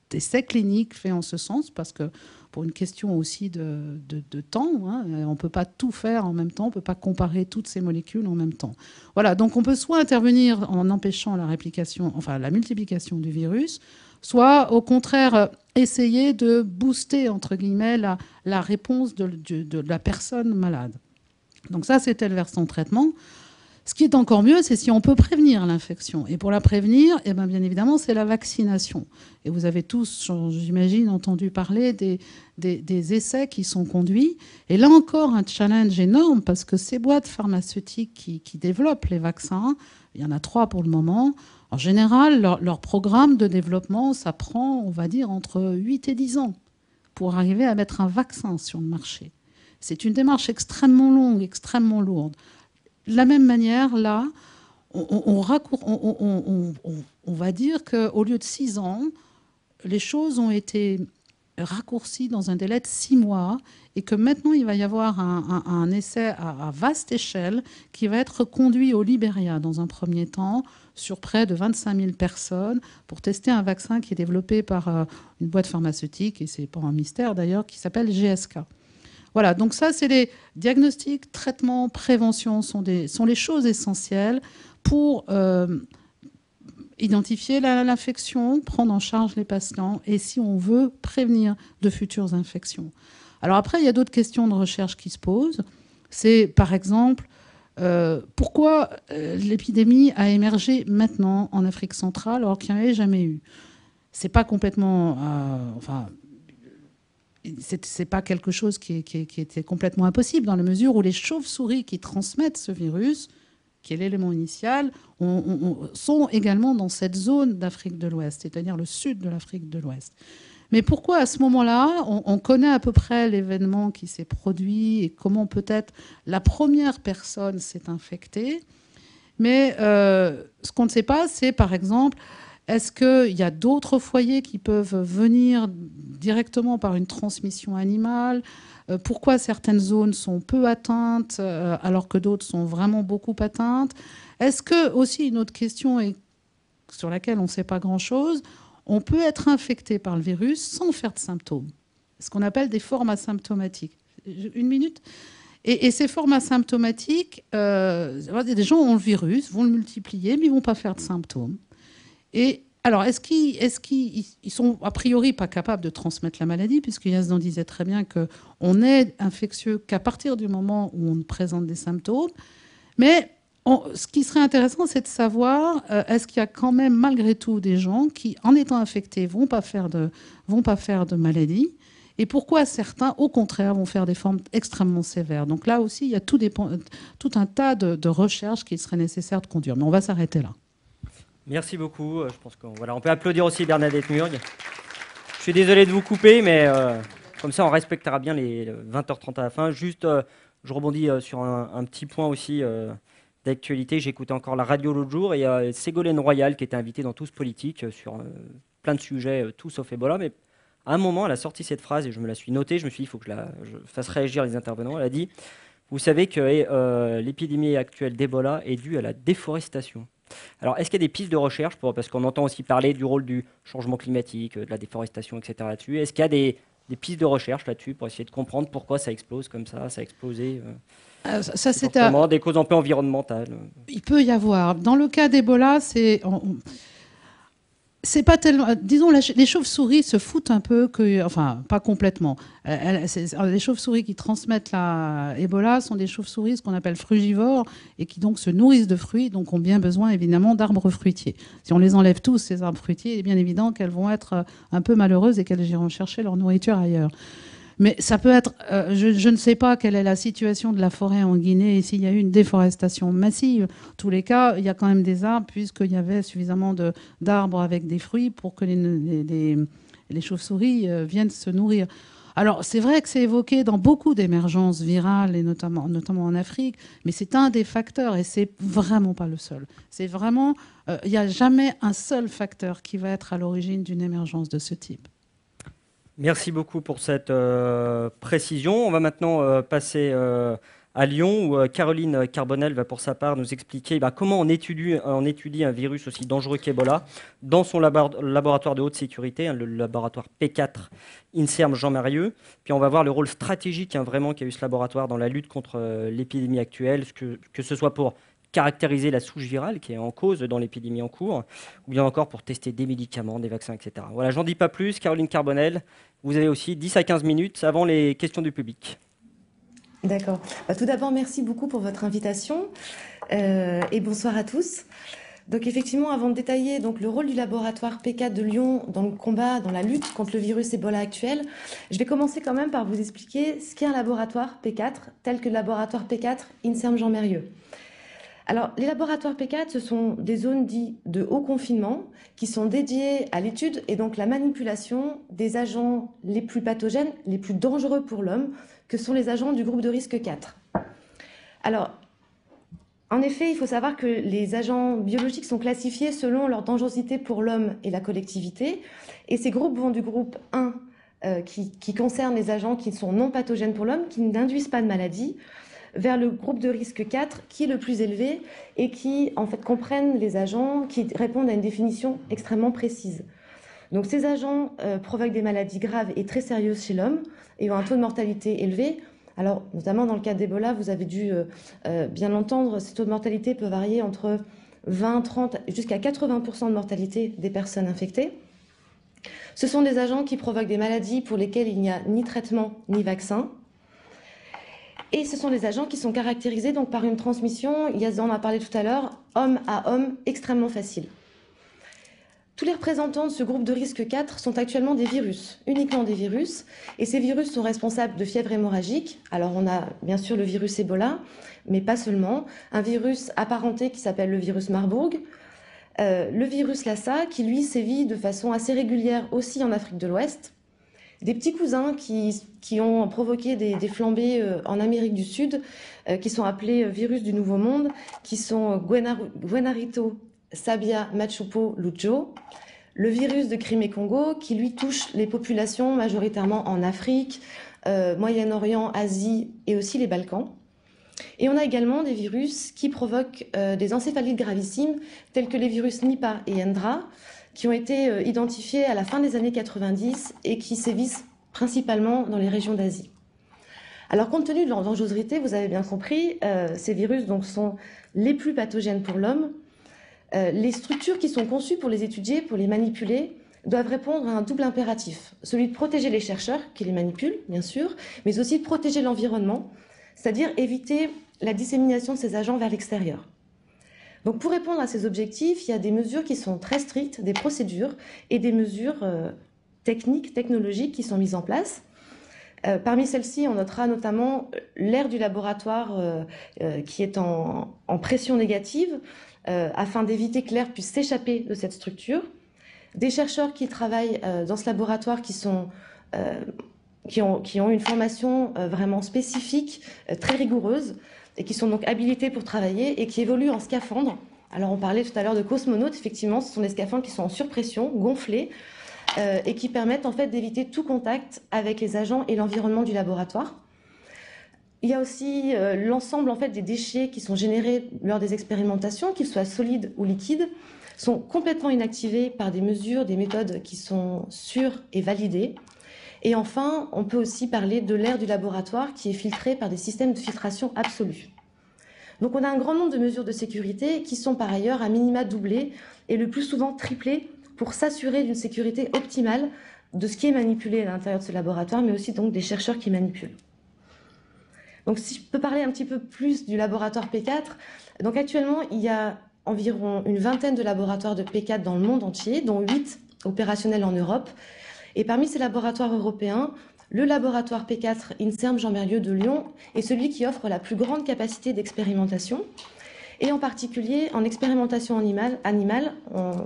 [SPEAKER 3] d'essais cliniques faits en ce sens, parce que pour une question aussi de temps, hein, on ne peut pas tout faire en même temps, on ne peut pas comparer toutes ces molécules en même temps. Voilà, donc on peut soit intervenir en empêchant la multiplication du virus, soit au contraire essayer de booster, entre guillemets, la réponse de la personne malade. Donc ça, c'était le versant traitement. Ce qui est encore mieux, c'est si on peut prévenir l'infection. Et pour la prévenir, bien évidemment, c'est la vaccination. Et vous avez tous, j'imagine, entendu parler des essais qui sont conduits. Et là encore, un challenge énorme, parce que ces boîtes pharmaceutiques qui développent les vaccins, il y en a 3 pour le moment. En général, leur programme de développement, ça prend, on va dire, entre 8 et 10 ans pour arriver à mettre un vaccin sur le marché. C'est une démarche extrêmement longue, extrêmement lourde. De la même manière, là, on va dire qu'au lieu de 6 ans, les choses ont été raccourcies dans un délai de 6 mois et que maintenant il va y avoir un essai à vaste échelle qui va être conduit au Libéria dans un premier temps sur près de 25 000 personnes pour tester un vaccin qui est développé par une boîte pharmaceutique, et c'est pas un mystère d'ailleurs, qui s'appelle GSK. Voilà, donc ça c'est les diagnostics, traitements, prévention sont les choses essentielles pour identifier l'infection, prendre en charge les patients et si on veut prévenir de futures infections. Alors après, il y a d'autres questions de recherche qui se posent. C'est par exemple, pourquoi l'épidémie a émergé maintenant en Afrique centrale alors qu'il n'y en avait jamais eu? C'est pas complètement... c'est pas quelque chose qui était complètement impossible dans la mesure où les chauves-souris qui transmettent ce virus, qui est l'élément initial, sont également dans cette zone d'Afrique de l'Ouest, c'est-à-dire le sud de l'Afrique de l'Ouest. Mais pourquoi à ce moment-là, on connaît à peu près l'événement qui s'est produit et comment peut-être la première personne s'est infectée. Mais ce qu'on ne sait pas, c'est par exemple, est-ce qu'il y a d'autres foyers qui peuvent venir directement par une transmission animale? Pourquoi certaines zones sont peu atteintes alors que d'autres sont vraiment beaucoup atteintes? Est-ce que, aussi, une autre question sur laquelle on ne sait pas grand-chose, on peut être infecté par le virus sans faire de symptômes, ce qu'on appelle des formes asymptomatiques. Une minute. Et ces formes asymptomatiques, des gens ont le virus, vont le multiplier, mais ils ne vont pas faire de symptômes. Et alors, est-ce qu'ils sont a priori pas capables de transmettre la maladie, puisque Yazdan disait très bien qu'on n'est infectieux qu'à partir du moment où on présente des symptômes. Mais ce qui serait intéressant, c'est de savoir est-ce qu'il y a quand même malgré tout des gens qui, en étant infectés, vont pas faire de maladie, et pourquoi certains, au contraire, vont faire des formes extrêmement sévères. Donc là aussi, il y a tout un tas de recherches qu'il serait nécessaire de conduire. Mais on va s'arrêter là.
[SPEAKER 1] Merci beaucoup. Je pense qu'on peut applaudir aussi Bernadette Murg. Je suis désolé de vous couper, mais comme ça, on respectera bien les 20h30 à la fin. Juste, je rebondis sur un petit point aussi d'actualité. J'ai écouté encore la radio l'autre jour et il y a Ségolène Royal qui était invitée dans Tous Politique sur plein de sujets, tout sauf Ebola. Mais à un moment, elle a sorti cette phrase et je me la suis notée. Je me suis dit, il faut que je fasse réagir les intervenants. Elle a dit, vous savez que l'épidémie actuelle d'Ebola est due à la déforestation. Alors, est-ce qu'il y a des pistes de recherche parce qu'on entend aussi parler du rôle du changement climatique, de la déforestation, etc. là-dessus. Est-ce qu'il y a des pistes de recherche là-dessus pour essayer de comprendre pourquoi ça explose comme ça a explosé
[SPEAKER 3] ça c'est
[SPEAKER 1] des causes un peu environnementales.
[SPEAKER 3] Il peut y avoir. Dans le cas d'Ebola, c'est pas tellement. Disons, les chauves-souris se foutent un peu enfin, pas complètement. Les chauves-souris qui transmettent la Ebola sont des chauves-souris, ce qu'on appelle frugivores, et qui donc se nourrissent de fruits, donc ont bien besoin évidemment d'arbres fruitiers. Si on les enlève tous, ces arbres fruitiers, il est bien évident qu'elles vont être un peu malheureuses et qu'elles iront chercher leur nourriture ailleurs. Mais ça peut être... je ne sais pas quelle est la situation de la forêt en Guinée et s'il y a eu une déforestation massive. En tous les cas, il y a quand même des arbres puisqu'il y avait suffisamment d'arbres avec des fruits pour que les chauves-souris viennent se nourrir. Alors, c'est vrai que c'est évoqué dans beaucoup d'émergences virales, et notamment en Afrique, mais c'est un des facteurs et c'est vraiment pas le seul. C'est vraiment... il n'y a jamais un seul facteur qui va être à l'origine d'une émergence de ce type.
[SPEAKER 1] Merci beaucoup pour cette précision. On va maintenant passer à Lyon, où Caroline Carbonel va pour sa part nous expliquer comment on étudie un virus aussi dangereux qu'Ebola dans son laboratoire de haute sécurité, le laboratoire P4 INSERM Jean Marieux. Puis on va voir le rôle stratégique vraiment qu'a eu ce laboratoire dans la lutte contre l'épidémie actuelle, que ce soit pour caractériser la souche virale qui est en cause dans l'épidémie en cours, ou bien encore pour tester des médicaments, des vaccins, etc. Voilà, j'en dis pas plus. Caroline Carbonel, vous avez aussi 10 à 15 minutes avant les questions du public.
[SPEAKER 4] D'accord. Tout d'abord, merci beaucoup pour votre invitation et bonsoir à tous. Donc effectivement, avant de détailler le rôle du laboratoire P4 de Lyon dans le combat, dans la lutte contre le virus Ebola actuel, je vais commencer quand même par vous expliquer ce qu'est un laboratoire P4, tel que le laboratoire P4 INSERM Jean Marieux. Alors, les laboratoires P4, ce sont des zones dites de haut confinement qui sont dédiées à l'étude et donc la manipulation des agents les plus pathogènes, les plus dangereux pour l'homme, que sont les agents du groupe de risque 4. Alors, En effet, il faut savoir que les agents biologiques sont classifiés selon leur dangerosité pour l'homme et la collectivité. Et ces groupes vont du groupe 1, qui concerne les agents qui sont non pathogènes pour l'homme, qui n'induisent pas de maladie, vers le groupe de risque 4, qui est le plus élevé et qui, en fait, comprennent les agents qui répondent à une définition extrêmement précise. Donc ces agents provoquent des maladies graves et très sérieuses chez l'homme et ont un taux de mortalité élevé. Alors, notamment dans le cas d'Ebola, vous avez dû bien l'entendre, ces taux de mortalité peuvent varier entre 20, 30, jusqu'à 80% de mortalité des personnes infectées. Ce sont des agents qui provoquent des maladies pour lesquelles il n'y a ni traitement ni vaccin. Et ce sont des agents qui sont caractérisés donc, par une transmission, on en a parlé tout à l'heure, homme à homme, extrêmement facile. Tous les représentants de ce groupe de risque 4 sont actuellement des virus, uniquement des virus. Et ces virus sont responsables de fièvre hémorragique. Alors on a bien sûr le virus Ebola, mais pas seulement. Un virus apparenté qui s'appelle le virus Marburg. Le virus Lassa, qui lui sévit de façon assez régulière aussi en Afrique de l'Ouest. Des petits cousins qui ont provoqué des flambées en Amérique du Sud, qui sont appelés virus du Nouveau Monde, qui sont Guenarito, Sabia, Machupo, Lujo, le virus de Crimée-Congo qui lui touche les populations majoritairement en Afrique, Moyen-Orient, Asie et aussi les Balkans. Et on a également des virus qui provoquent des encéphalites gravissimes tels que les virus Nipah et Hendra qui ont été identifiés à la fin des années 90 et qui sévissent principalement dans les régions d'Asie. Alors compte tenu de leur dangerosité, vous avez bien compris, ces virus donc, sont les plus pathogènes pour l'homme. Les structures qui sont conçues pour les étudier, pour les manipuler, doivent répondre à un double impératif. Celui de protéger les chercheurs qui les manipulent, bien sûr, mais aussi de protéger l'environnement, c'est-à-dire éviter la dissémination de ces agents vers l'extérieur. Donc pour répondre à ces objectifs, il y a des mesures qui sont très strictes, des procédures et des mesures techniques, technologiques qui sont mises en place. Parmi celles-ci, on notera notamment l'air du laboratoire qui est en pression négative, afin d'éviter que l'air puisse s'échapper de cette structure. Des chercheurs qui travaillent dans ce laboratoire qui ont une formation vraiment spécifique, très rigoureuse, et qui sont donc habilités pour travailler et qui évoluent en scaphandre. Alors on parlait tout à l'heure de cosmonautes, effectivement, ce sont des scaphandres qui sont en surpression, gonflés, et qui permettent en fait d'éviter tout contact avec les agents et l'environnement du laboratoire. Il y a aussi l'ensemble en fait, des déchets qui sont générés lors des expérimentations, qu'ils soient solides ou liquides, sont complètement inactivés par des mesures, des méthodes qui sont sûres et validées. Et enfin, on peut aussi parler de l'air du laboratoire qui est filtré par des systèmes de filtration absolus. Donc on a un grand nombre de mesures de sécurité qui sont par ailleurs à minima doublées et le plus souvent triplées pour s'assurer d'une sécurité optimale de ce qui est manipulé à l'intérieur de ce laboratoire, mais aussi donc des chercheurs qui manipulent. Donc si je peux parler un petit peu plus du laboratoire P4, donc actuellement il y a environ une vingtaine de laboratoires de P4 dans le monde entier, dont 8 opérationnels en Europe. Et parmi ces laboratoires européens, le laboratoire P4 INSERM Jean-Merlieu de Lyon est celui qui offre la plus grande capacité d'expérimentation, et en particulier en expérimentation animale,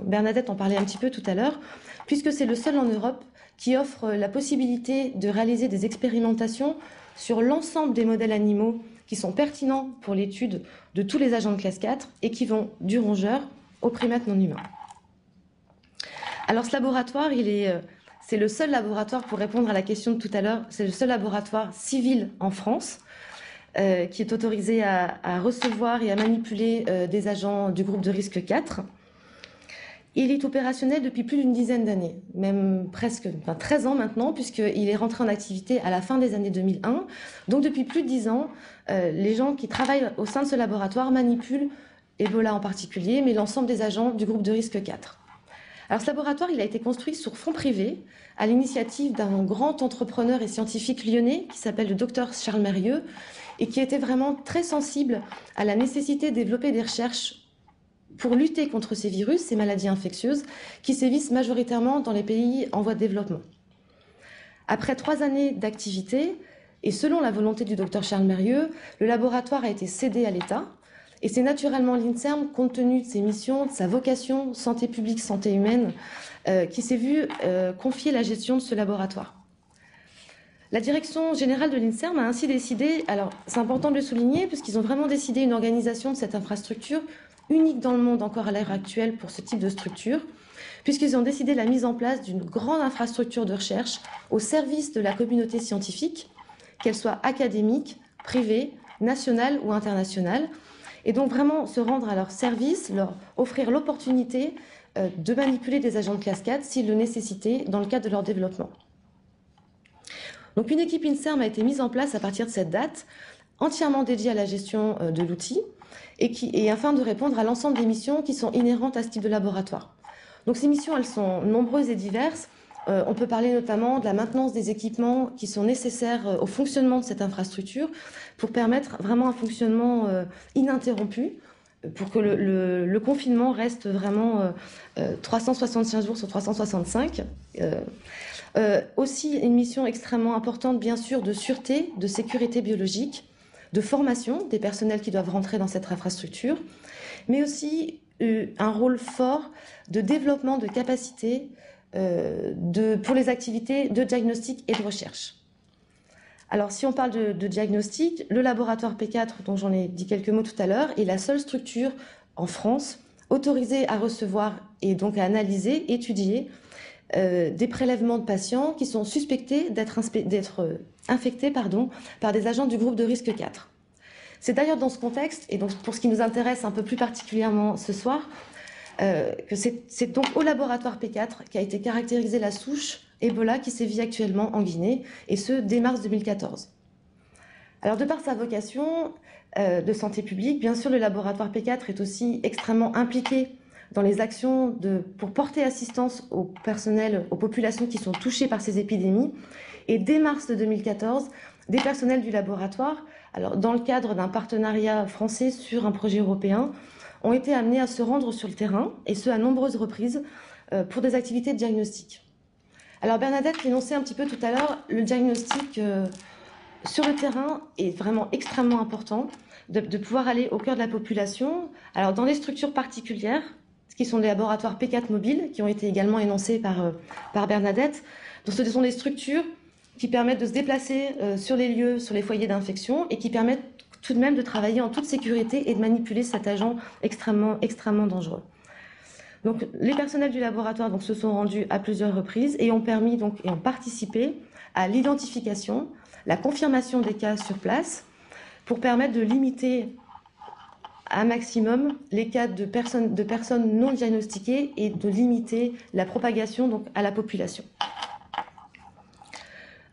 [SPEAKER 4] Bernadette en parlait un petit peu tout à l'heure, puisque c'est le seul en Europe qui offre la possibilité de réaliser des expérimentations sur l'ensemble des modèles animaux qui sont pertinents pour l'étude de tous les agents de classe 4 et qui vont du rongeur aux primates non humains. Alors ce laboratoire, c'est le seul laboratoire, pour répondre à la question de tout à l'heure, c'est le seul laboratoire civil en France qui est autorisé à recevoir et à manipuler des agents du groupe de risque 4. Il est opérationnel depuis plus d'une dizaine d'années, même presque 13 ans maintenant, puisqu'il est rentré en activité à la fin des années 2001. Donc depuis plus de 10 ans, les gens qui travaillent au sein de ce laboratoire manipulent Ebola en particulier, mais l'ensemble des agents du groupe de risque 4. Alors ce laboratoire, il a été construit sur fonds privés à l'initiative d'un grand entrepreneur et scientifique lyonnais qui s'appelle le docteur Charles Mérieux et qui était vraiment très sensible à la nécessité de développer des recherches pour lutter contre ces virus, ces maladies infectieuses qui sévissent majoritairement dans les pays en voie de développement. Après 3 années d'activité, et selon la volonté du docteur Charles Mérieux, le laboratoire a été cédé à l'État. Et c'est naturellement l'INSERM, compte tenu de ses missions, de sa vocation, santé publique, santé humaine, qui s'est vu confier la gestion de ce laboratoire. La direction générale de l'INSERM a ainsi décidé, alors c'est important de le souligner, puisqu'ils ont vraiment décidé une organisation de cette infrastructure unique dans le monde encore à l'heure actuelle pour ce type de structure, puisqu'ils ont décidé la mise en place d'une grande infrastructure de recherche au service de la communauté scientifique, qu'elle soit académique, privée, nationale ou internationale, et donc vraiment se rendre à leur service, leur offrir l'opportunité de manipuler des agents de classe 4 s'ils le nécessitaient dans le cadre de leur développement. Donc une équipe INSERM a été mise en place à partir de cette date, entièrement dédiée à la gestion de l'outil, et afin de répondre à l'ensemble des missions qui sont inhérentes à ce type de laboratoire. Donc ces missions, elles sont nombreuses et diverses. On peut parler notamment de la maintenance des équipements qui sont nécessaires au fonctionnement de cette infrastructure pour permettre vraiment un fonctionnement ininterrompu, pour que le confinement reste vraiment 365 jours sur 365. Aussi une mission extrêmement importante, bien sûr, de sûreté, de sécurité biologique, de formation des personnels qui doivent rentrer dans cette infrastructure, mais aussi un rôle fort de développement de capacités pour les activités de diagnostic et de recherche. Alors, si on parle de diagnostic, le laboratoire P4, dont j'en ai dit quelques mots tout à l'heure, est la seule structure en France autorisée à recevoir et donc à analyser, étudier des prélèvements de patients qui sont suspectés d'être infectés par des agents du groupe de risque 4. C'est d'ailleurs dans ce contexte, et donc pour ce qui nous intéresse un peu plus particulièrement ce soir, que c'est donc au laboratoire P4 qu'a été caractérisée la souche Ebola qui sévit actuellement en Guinée, et ce dès mars 2014. Alors de par sa vocation de santé publique, bien sûr le laboratoire P4 est aussi extrêmement impliqué dans les actions pour porter assistance au personnel, aux populations qui sont touchées par ces épidémies. Et dès mars de 2014, des personnels du laboratoire, alors dans le cadre d'un partenariat français sur un projet européen, ont été amenés à se rendre sur le terrain, et ce à nombreuses reprises, pour des activités de diagnostic. Alors Bernadette l'énonçait un petit peu tout à l'heure, le diagnostic sur le terrain est vraiment extrêmement important, de pouvoir aller au cœur de la population. Alors dans des structures particulières, qui sont des laboratoires P4 mobiles, qui ont été également énoncés par Bernadette. Donc, ce sont des structures qui permettent de se déplacer sur les lieux, sur les foyers d'infection, et qui permettent tout de même de travailler en toute sécurité et de manipuler cet agent extrêmement, extrêmement dangereux. Donc, les personnels du laboratoire se sont rendus à plusieurs reprises et ont participé à l'identification, la confirmation des cas sur place, pour permettre de limiter un maximum les cas de personnes non diagnostiquées et de limiter la propagation à la population.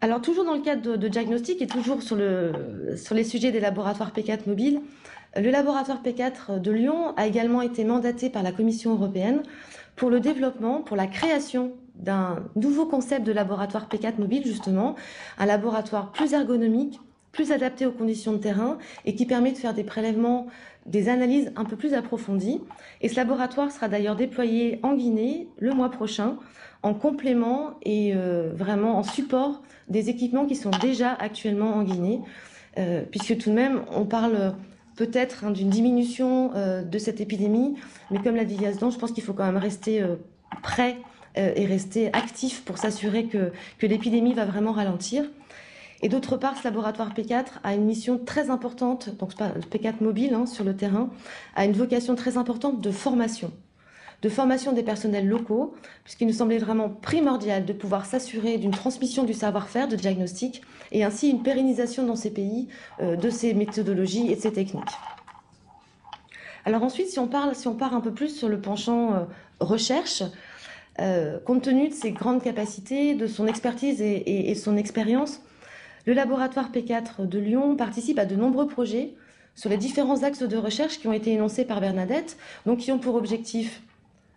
[SPEAKER 4] Alors toujours dans le cadre de diagnostic et toujours sur les sujets des laboratoires P4 mobiles, le laboratoire P4 de Lyon a également été mandaté par la Commission européenne pour le développement, pour la création d'un nouveau concept de laboratoire P4 mobile justement, un laboratoire plus ergonomique, plus adapté aux conditions de terrain et qui permet de faire des prélèvements, des analyses un peu plus approfondies. Et ce laboratoire sera d'ailleurs déployé en Guinée le mois prochain, en complément et vraiment en support des équipements qui sont déjà actuellement en Guinée, puisque tout de même, on parle peut-être d'une diminution de cette épidémie, mais comme l'a dit Yazdan, je pense qu'il faut quand même rester prêt et rester actif pour s'assurer que l'épidémie va vraiment ralentir. Et d'autre part, ce laboratoire P4 a une mission très importante, donc le P4 mobile sur le terrain, a une vocation très importante de formation des personnels locaux, puisqu'il nous semblait vraiment primordial de pouvoir s'assurer d'une transmission du savoir-faire de diagnostic et ainsi une pérennisation dans ces pays de ces méthodologies et de ces techniques. Alors ensuite, si on part un peu plus sur le penchant recherche, compte tenu de ses grandes capacités, de son expertise et son expérience, le laboratoire P4 de Lyon participe à de nombreux projets sur les différents axes de recherche qui ont été énoncés par Bernadette, donc qui ont pour objectif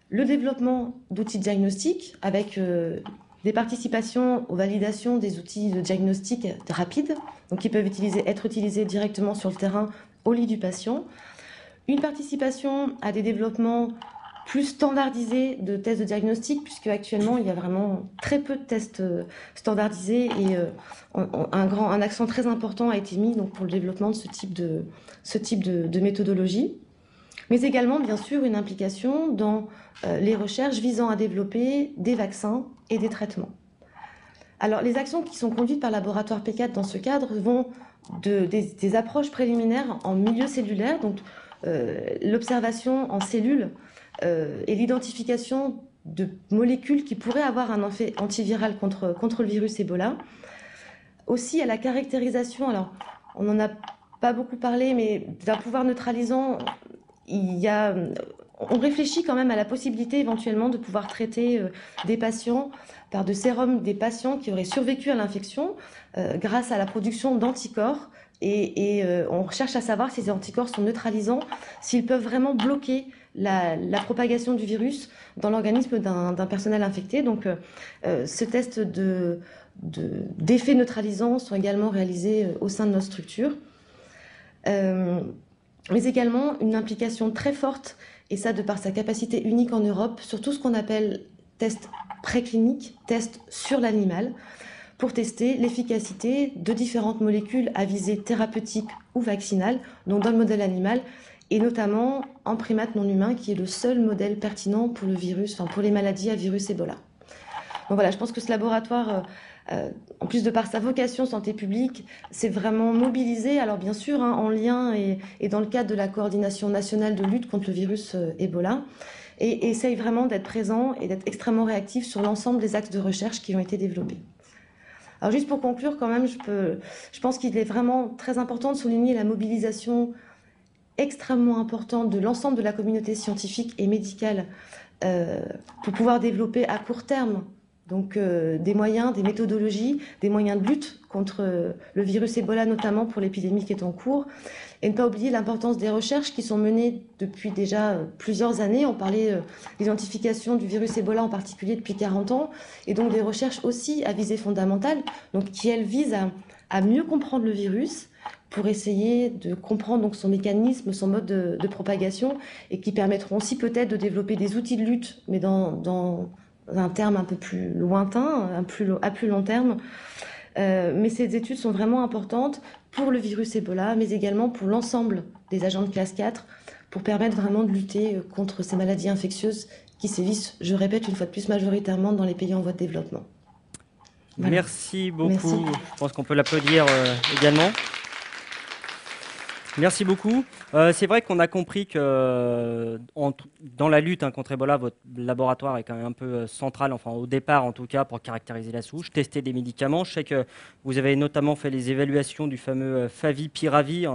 [SPEAKER 4] le développement d'outils diagnostiques avec des participations aux validations des outils de diagnostic rapides, donc qui peuvent être utilisés directement sur le terrain au lit du patient, une participation à des développements plus standardisés de tests de diagnostic, puisque actuellement il y a vraiment très peu de tests standardisés et un accent très important a été mis pour le développement de ce type de méthodologie, mais également bien sûr une implication dans les recherches visant à développer des vaccins et des traitements. Alors, les actions qui sont conduites par le laboratoire P4 dans ce cadre vont des approches préliminaires en milieu cellulaire, donc l'observation en cellules et l'identification de molécules qui pourraient avoir un effet antiviral contre le virus Ebola. Aussi à la caractérisation, alors on n'en a pas beaucoup parlé, mais d'un pouvoir neutralisant, on réfléchit quand même à la possibilité éventuellement de pouvoir traiter des patients par de sérums des patients qui auraient survécu à l'infection grâce à la production d'anticorps. Et on cherche à savoir si ces anticorps sont neutralisants, s'ils peuvent vraiment bloquer la propagation du virus dans l'organisme d'un personnel infecté. Donc ce test d'effets neutralisants sont également réalisés au sein de notre structure. Mais également une implication très forte, et ça de par sa capacité unique en Europe, sur tout ce qu'on appelle test préclinique, test sur l'animal, pour tester l'efficacité de différentes molécules à visée thérapeutique ou vaccinale, donc dans le modèle animal, et notamment en primate non humain, qui est le seul modèle pertinent pour le virus, enfin pour les maladies à virus Ebola. Donc voilà, je pense que ce laboratoire, en plus de par sa vocation santé publique, s'est vraiment mobilisé, alors bien sûr, en lien et dans le cadre de la coordination nationale de lutte contre le virus Ebola, et essaye vraiment d'être présent et d'être extrêmement réactif sur l'ensemble des axes de recherche qui ont été développés. Alors juste pour conclure, quand même, je pense qu'il est vraiment très important de souligner la mobilisation extrêmement importante de l'ensemble de la communauté scientifique et médicale pour pouvoir développer à court terme donc, des moyens, des méthodologies, des moyens de lutte contre le virus Ebola, notamment pour l'épidémie qui est en cours. Et ne pas oublier l'importance des recherches qui sont menées depuis déjà plusieurs années. On parlait de l'identification du virus Ebola en particulier depuis 40 ans. Et donc des recherches aussi à visée fondamentale, donc qui elles visent à mieux comprendre le virus pour essayer de comprendre donc son mécanisme, son mode de propagation, et qui permettront aussi peut-être de développer des outils de lutte, mais dans un terme un peu plus lointain, à plus long terme. Mais ces études sont vraiment importantes pour le virus Ebola, mais également pour l'ensemble des agents de classe 4, pour permettre vraiment de lutter contre ces maladies infectieuses qui sévissent, je répète une fois de plus, majoritairement dans les pays en voie de développement.
[SPEAKER 1] Voilà. Merci beaucoup. Merci. Je pense qu'on peut l'applaudir également. Merci beaucoup. C'est vrai qu'on a compris que dans la lutte contre Ebola, votre laboratoire est quand même un peu central, enfin au départ en tout cas, pour caractériser la souche, tester des médicaments. Je sais que vous avez notamment fait les évaluations du fameux Favipiravir,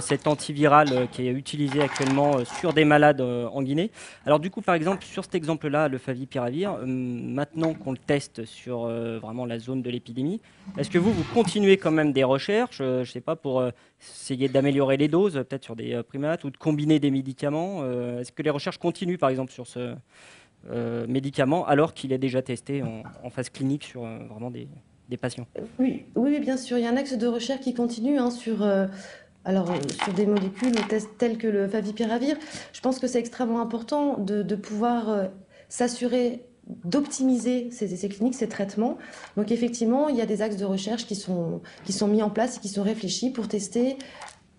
[SPEAKER 1] cet antiviral qui est utilisé actuellement sur des malades en Guinée. Alors du coup, par exemple, sur cet exemple-là, le Favipiravir, maintenant qu'on le teste sur vraiment la zone de l'épidémie, est-ce que vous continuez quand même des recherches, je ne sais pas, pour essayer d'améliorer les doses, peut-être sur des primates, ou de combiner des médicaments? Est-ce que les recherches continuent, par exemple, sur ce médicament, alors qu'il est déjà testé en phase clinique sur vraiment des patients?
[SPEAKER 4] Oui, bien sûr. Il y a un axe de recherche qui continue sur des molécules telles que le Favipiravir. Je pense que c'est extrêmement important de pouvoir s'assurer d'optimiser ces essais cliniques, ces traitements. Donc effectivement, il y a des axes de recherche qui sont mis en place et qui sont réfléchis pour tester,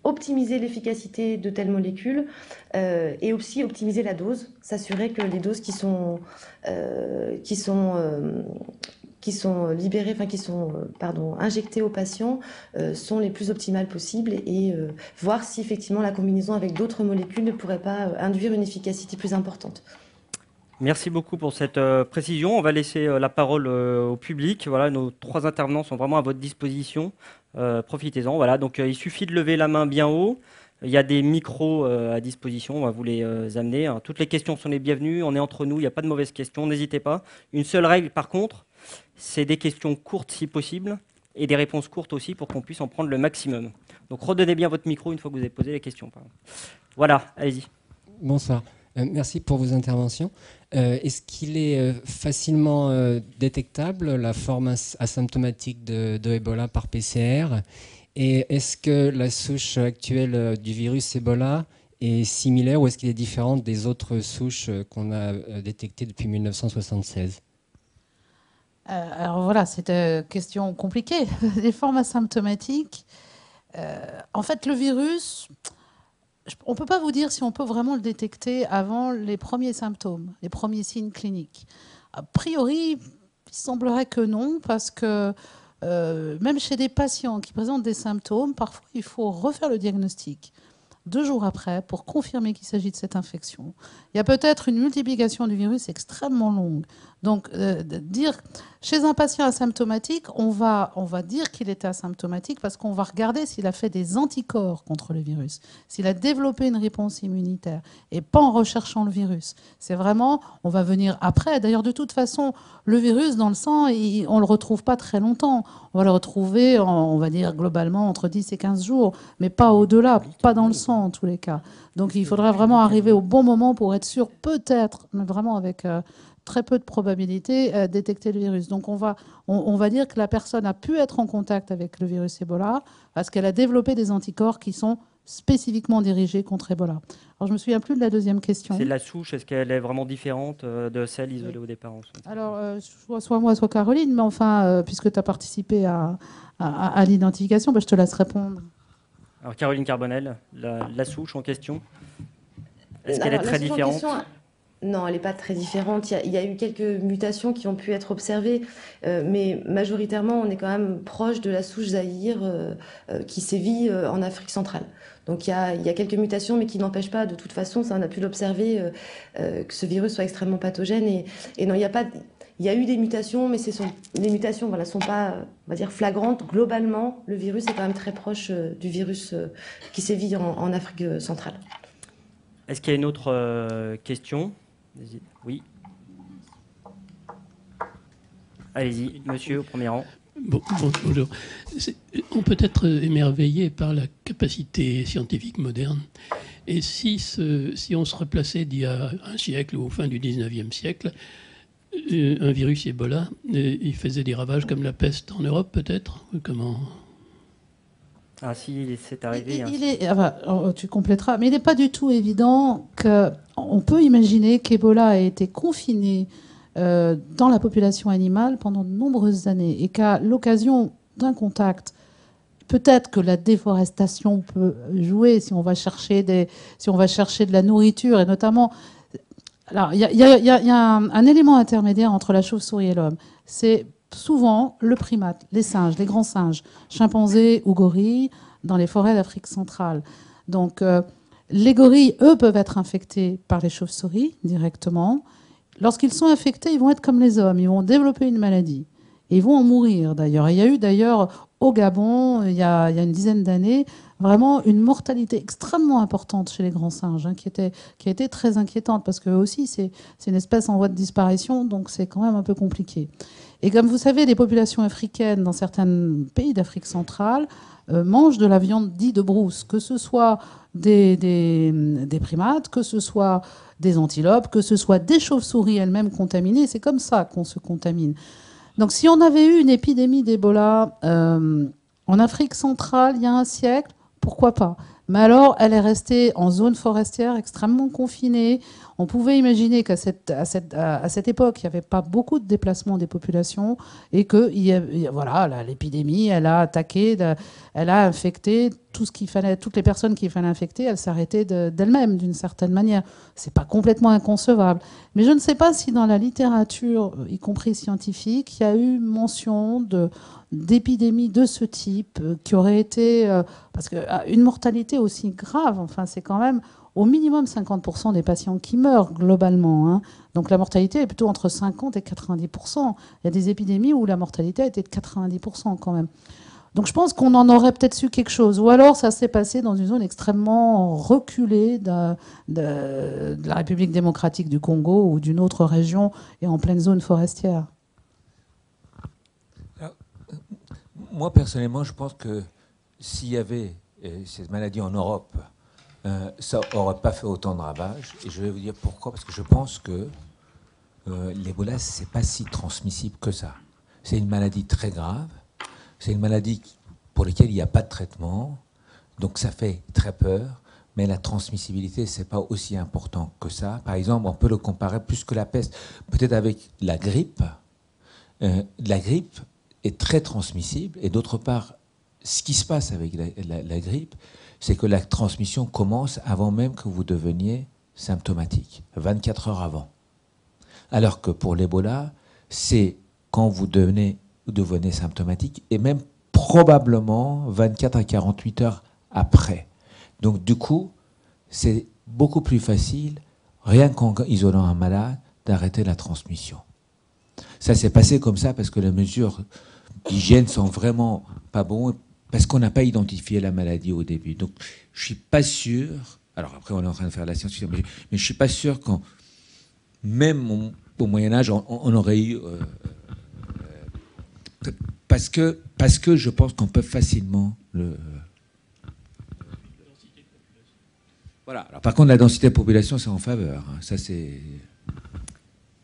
[SPEAKER 4] optimiser l'efficacité de telles molécules et aussi optimiser la dose, s'assurer que les doses qui sont libérées, enfin qui sont injectées aux patients sont les plus optimales possibles et voir si effectivement la combinaison avec d'autres molécules ne pourrait pas induire une efficacité plus importante.
[SPEAKER 1] Merci beaucoup pour cette précision. On va laisser la parole au public. Voilà, nos 3 intervenants sont vraiment à votre disposition. Profitez-en. Voilà, donc il suffit de lever la main bien haut. Il y a des micros à disposition. On va vous les amener. Alors, toutes les questions sont les bienvenues. On est entre nous. Il n'y a pas de mauvaises questions. N'hésitez pas. Une seule règle, par contre, c'est des questions courtes si possible et des réponses courtes aussi pour qu'on puisse en prendre le maximum. Donc redonnez bien votre micro une fois que vous avez posé les questions. Voilà, allez-y.
[SPEAKER 5] Bonsoir. Merci pour vos interventions. Est-ce qu'il est facilement détectable, la forme asymptomatique de Ebola par PCR? Et est-ce que la souche actuelle du virus Ebola est similaire ou est-ce qu'il est différente des autres souches qu'on a détectées depuis 1976?
[SPEAKER 3] Alors voilà, c'est une question compliquée. Les formes asymptomatiques, en fait, le virus... On ne peut pas vous dire si on peut vraiment le détecter avant les premiers symptômes, les premiers signes cliniques. A priori, Il semblerait que non, parce que même chez des patients qui présentent des symptômes, parfois il faut refaire le diagnostic 2 jours après pour confirmer qu'il s'agit de cette infection. Il y a peut-être une multiplication du virus extrêmement longue. Donc, dire chez un patient asymptomatique, on va dire qu'il était asymptomatique parce qu'on va regarder s'il a fait des anticorps contre le virus, s'il a développé une réponse immunitaire, et pas en recherchant le virus. C'est vraiment, on va venir après. D'ailleurs, de toute façon, le virus dans le sang, on ne le retrouve pas très longtemps. On va le retrouver, on va dire globalement, entre 10 et 15 jours, mais pas au-delà, pas dans le sang en tous les cas. Donc il faudra vraiment arriver au bon moment pour être sûr, peut-être, mais vraiment avec très peu de probabilité, détecter le virus. Donc on va dire que la personne a pu être en contact avec le virus Ebola parce qu'elle a développé des anticorps qui sont spécifiquement dirigés contre Ebola. Alors je me souviens plus de la deuxième question.
[SPEAKER 1] C'est la souche, est-ce qu'elle est vraiment différente de celle isolée au départ?
[SPEAKER 3] Alors soit moi, soit Caroline, mais enfin, puisque tu as participé à l'identification, je te laisse répondre.
[SPEAKER 1] Alors Caroline Carbonel, la souche en question, est-ce qu'elle est très différente?
[SPEAKER 4] Non, elle n'est pas très différente. Il y a eu quelques mutations qui ont pu être observées, mais majoritairement, on est quand même proche de la souche Zaïre qui sévit en Afrique centrale. Donc il y a quelques mutations, mais qui n'empêchent pas, de toute façon, ça on a pu l'observer, que ce virus soit extrêmement pathogène. Et non, il n'y a pas... Il y a eu des mutations, mais les mutations ne sont pas, on va dire, flagrantes. Globalement, le virus est quand même très proche du virus qui sévit en Afrique centrale.
[SPEAKER 1] Est-ce qu'il y a une autre question? Oui. Allez-y, monsieur, au premier rang.
[SPEAKER 6] Bonjour. On peut être émerveillé par la capacité scientifique moderne. Et si on se replaçait d'il y a un siècle ou au fin du 19e siècle, un virus Ebola, il faisait des ravages comme la peste en Europe, peut-être? Comment?
[SPEAKER 1] Ah si, c'est arrivé.
[SPEAKER 3] Tu compléteras, mais il n'est pas du tout évident qu'on peut imaginer qu'Ebola a été confiné dans la population animale pendant de nombreuses années et qu'à l'occasion d'un contact, peut-être que la déforestation peut jouer si on va chercher de la nourriture, et notamment... Alors, il y a un élément intermédiaire entre la chauve-souris et l'homme. C'est souvent le primate, les singes, les grands singes, chimpanzés ou gorilles, dans les forêts d'Afrique centrale. Donc, les gorilles, eux, peuvent être infectés par les chauves-souris directement. Lorsqu'ils sont infectés, ils vont être comme les hommes, ils vont développer une maladie. Et ils vont en mourir, d'ailleurs. Il y a eu, d'ailleurs, au Gabon, il y a une dizaine d'années, vraiment une mortalité extrêmement importante chez les grands singes, qui a été très inquiétante, parce que aussi, c'est une espèce en voie de disparition, donc c'est quand même un peu compliqué. Et comme vous savez, les populations africaines, dans certains pays d'Afrique centrale, mangent de la viande dite de brousse, que ce soit des primates, que ce soit des antilopes, que ce soit des chauves-souris elles-mêmes contaminées. C'est comme ça qu'on se contamine. Donc si on avait eu une épidémie d'Ebola en Afrique centrale il y a un siècle, pourquoi pas? Mais alors, elle est restée en zone forestière extrêmement confinée. On pouvait imaginer qu'à cette époque, il n'y avait pas beaucoup de déplacement des populations et que voilà, l'épidémie, elle a attaqué, elle a infecté toutes les personnes qu'il fallait infecter, elle s'arrêtait d'elle-même d'une certaine manière. C'est pas complètement inconcevable. Mais je ne sais pas si dans la littérature, y compris scientifique, il y a eu mention d'épidémies de ce type qui aurait été... parce qu'une mortalité aussi grave, enfin, c'est quand même au minimum 50% des patients qui meurent globalement. Donc la mortalité est plutôt entre 50 et 90%. Il y a des épidémies où la mortalité a été de 90% quand même. Donc je pense qu'on en aurait peut-être su quelque chose. Ou alors ça s'est passé dans une zone extrêmement reculée de la République démocratique du Congo ou d'une autre région et en pleine zone forestière.
[SPEAKER 2] Alors, moi, personnellement, je pense que s'il y avait cette maladie en Europe, ça n'aurait pas fait autant de ravages. Et je vais vous dire pourquoi. Parce que je pense que l'Ebola, ce n'est pas si transmissible que ça. C'est une maladie très grave. C'est une maladie pour laquelle il n'y a pas de traitement. Donc ça fait très peur. Mais la transmissibilité, ce n'est pas aussi important que ça. Par exemple, on peut le comparer plus que la peste. Peut-être avec la grippe. La grippe est très transmissible. Et d'autre part, ce qui se passe avec la grippe, c'est que la transmission commence avant même que vous deveniez symptomatique, 24 heures avant. Alors que pour l'Ebola, c'est quand vous devenez symptomatique, et même probablement 24 à 48 heures après. Donc du coup, c'est beaucoup plus facile, rien qu'en isolant un malade, d'arrêter la transmission. Ça s'est passé comme ça parce que les mesures d'hygiène sont vraiment pas bonnes, parce qu'on n'a pas identifié la maladie au début. Donc je suis pas sûr, alors après on est en train de faire la science, mais je suis pas sûr qu'en même au Moyen-Âge, on aurait eu... parce que je pense qu'on peut facilement le... Voilà. Alors, par contre, la densité de population, c'est en faveur. Hein. Ça, c'est...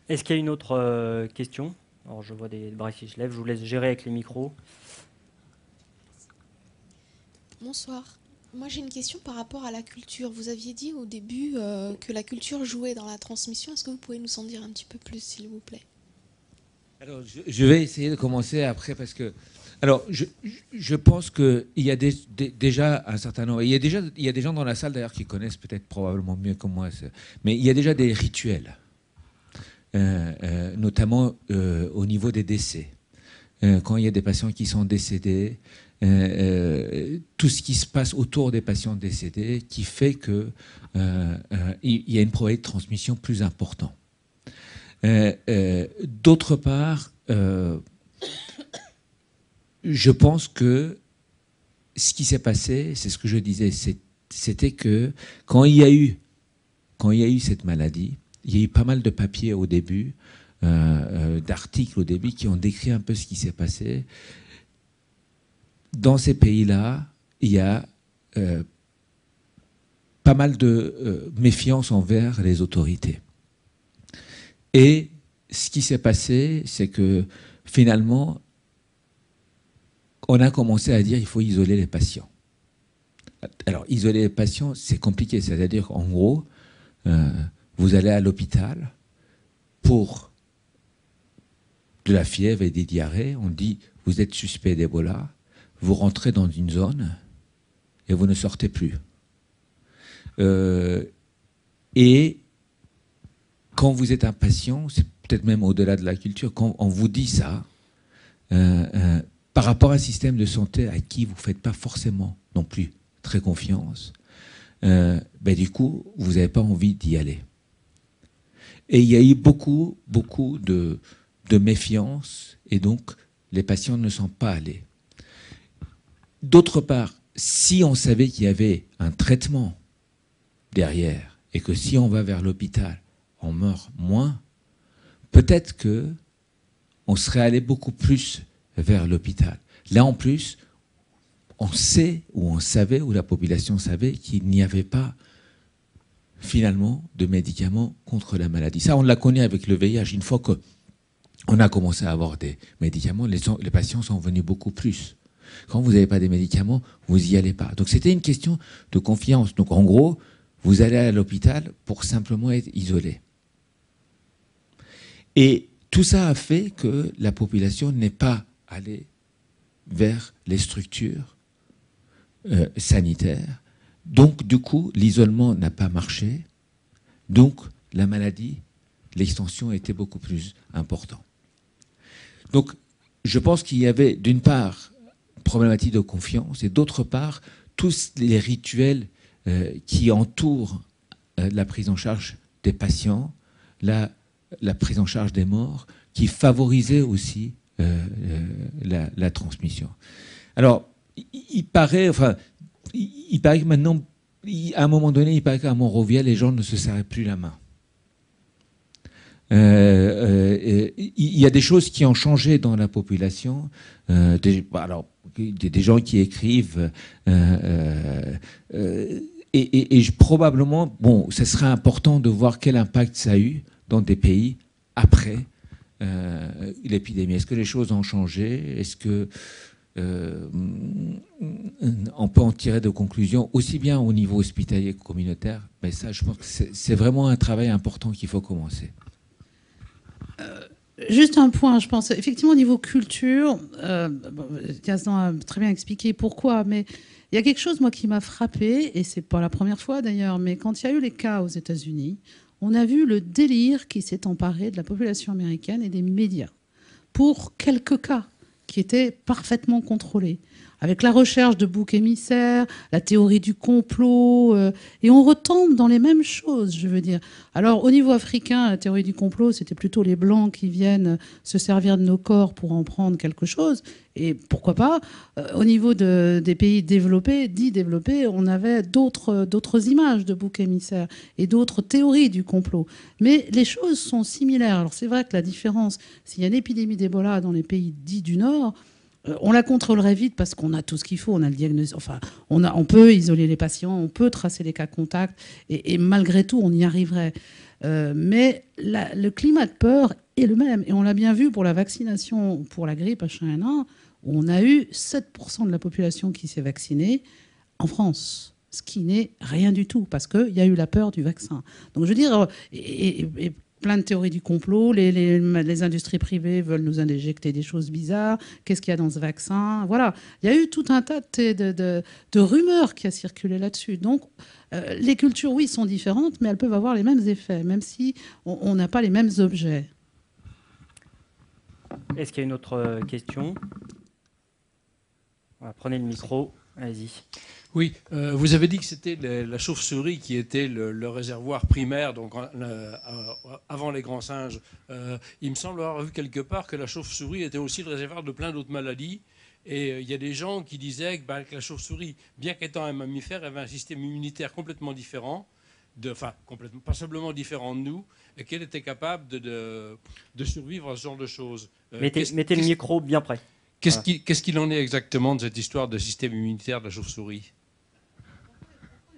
[SPEAKER 1] Est-ce qu'il y a une autre question? Alors, je vois des bras qui se lèvent. Je vous laisse gérer avec les micros.
[SPEAKER 7] Bonsoir. Moi, j'ai une question par rapport à la culture. Vous aviez dit au début que la culture jouait dans la transmission. Est-ce que vous pouvez nous en dire un petit peu plus, s'il vous plaît?
[SPEAKER 2] Alors, je vais essayer de commencer après parce que... Alors, je pense qu'il y a déjà un certain nombre... Il y a des gens dans la salle, d'ailleurs, qui connaissent peut-être probablement mieux que moi. Mais il y a déjà des rituels, notamment au niveau des décès. Quand il y a des patients qui sont décédés, tout ce qui se passe autour des patients décédés qui fait qu'il y a une probabilité de transmission plus importante. D'autre part, je pense que ce qui s'est passé, c'est ce que je disais, c'était que quand il y a eu cette maladie, il y a eu pas mal de papiers au début, d'articles au début qui ont décrit un peu ce qui s'est passé. Dans ces pays-là, il y a pas mal de méfiance envers les autorités. Et ce qui s'est passé, c'est que finalement, on a commencé à dire qu'il faut isoler les patients. Alors, isoler les patients, c'est compliqué. C'est-à-dire qu'en gros, vous allez à l'hôpital pour de la fièvre et des diarrhées. On dit, vous êtes suspect d'Ebola, vous rentrez dans une zone et vous ne sortez plus. Et quand vous êtes un patient, c'est peut-être même au-delà de la culture, quand on vous dit ça, par rapport à un système de santé à qui vous ne faites pas forcément non plus très confiance, du coup, vous n'avez pas envie d'y aller. Et il y a eu beaucoup de méfiance, et donc les patients ne sont pas allés. D'autre part, si on savait qu'il y avait un traitement derrière, et que si on va vers l'hôpital, on meurt moins, peut-être qu'on serait allé beaucoup plus vers l'hôpital. Là, en plus, on sait, ou on savait, ou la population savait qu'il n'y avait pas, finalement, de médicaments contre la maladie. Ça, on l'a connu avec le VIH. Une fois qu'on a commencé à avoir des médicaments, les patients sont venus beaucoup plus. Quand vous n'avez pas des médicaments, vous n'y allez pas. Donc, c'était une question de confiance. Donc, en gros, vous allez à l'hôpital pour simplement être isolé. Et tout ça a fait que la population n'est pas allée vers les structures sanitaires. Donc, du coup, l'isolement n'a pas marché. Donc, la maladie, l'extension était beaucoup plus importante. Donc, je pense qu'il y avait, d'une part, une problématique de confiance, et d'autre part, tous les rituels qui entourent la prise en charge des patients, la prise en charge des morts, qui favorisaient aussi la transmission. Alors, il paraît que maintenant, à un moment donné, il paraît qu'à Monrovia, les gens ne se serraient plus la main. Il y a des choses qui ont changé dans la population. Des gens qui écrivent probablement, ce serait important de voir quel impact ça a eu dans des pays après l'épidémie. Est-ce que les choses ont changé? Est-ce que on peut en tirer de conclusions aussi bien au niveau hospitalier que communautaire? Mais ça, je pense que c'est vraiment un travail important qu'il faut commencer.
[SPEAKER 3] Juste un point, je pense. Effectivement, au niveau culture, Gazdan a très bien expliqué pourquoi, mais il y a quelque chose, moi, qui m'a frappé, et c'est pas la première fois d'ailleurs, mais quand il y a eu les cas aux États-Unis, on a vu le délire qui s'est emparé de la population américaine et des médias. pour quelques cas qui étaient parfaitement contrôlés, avec la recherche de boucs émissaires, la théorie du complot, et on retombe dans les mêmes choses, je veux dire. Alors, au niveau africain, la théorie du complot, c'était plutôt les Blancs qui viennent se servir de nos corps pour en prendre quelque chose, et pourquoi pas. Au niveau des pays développés, dits développés, on avait d'autres images de boucs émissaires et d'autres théories du complot. Mais les choses sont similaires. Alors, c'est vrai que la différence, s'il y a une épidémie d'Ebola dans les pays dits du Nord, on la contrôlerait vite parce qu'on a tout ce qu'il faut. On a le diagnostic. Enfin, on peut isoler les patients, on peut tracer les cas contacts, et malgré tout, on y arriverait. Mais le climat de peur est le même. Et on l'a bien vu pour la vaccination pour la grippe H1N1, où on a eu 7% de la population qui s'est vaccinée en France, ce qui n'est rien du tout, parce qu'il y a eu la peur du vaccin. Donc, je veux dire, et plein de théories du complot, les industries privées veulent nous injecter des choses bizarres, qu'est-ce qu'il y a dans ce vaccin, voilà. Il y a eu tout un tas de rumeurs qui a circulé là-dessus. Donc, les cultures, oui, sont différentes, mais elles peuvent avoir les mêmes effets, même si on n'a pas les mêmes objets.
[SPEAKER 1] Est-ce qu'il y a une autre question? Voilà, prenez le micro, allez-y.
[SPEAKER 8] Oui, vous avez dit que c'était la chauve-souris qui était le réservoir primaire, donc avant les grands singes. Il me semble avoir vu quelque part que la chauve-souris était aussi le réservoir de plein d'autres maladies. Et il y a des gens qui disaient que la chauve-souris, bien qu'étant un mammifère, avait un système immunitaire complètement différent, complètement, pas simplement différent de nous, et qu'elle était capable de survivre à ce genre de choses.
[SPEAKER 1] Mettez le micro bien près.
[SPEAKER 8] Qu'est-ce qu'il en est exactement de cette histoire de système immunitaire de la chauve-souris?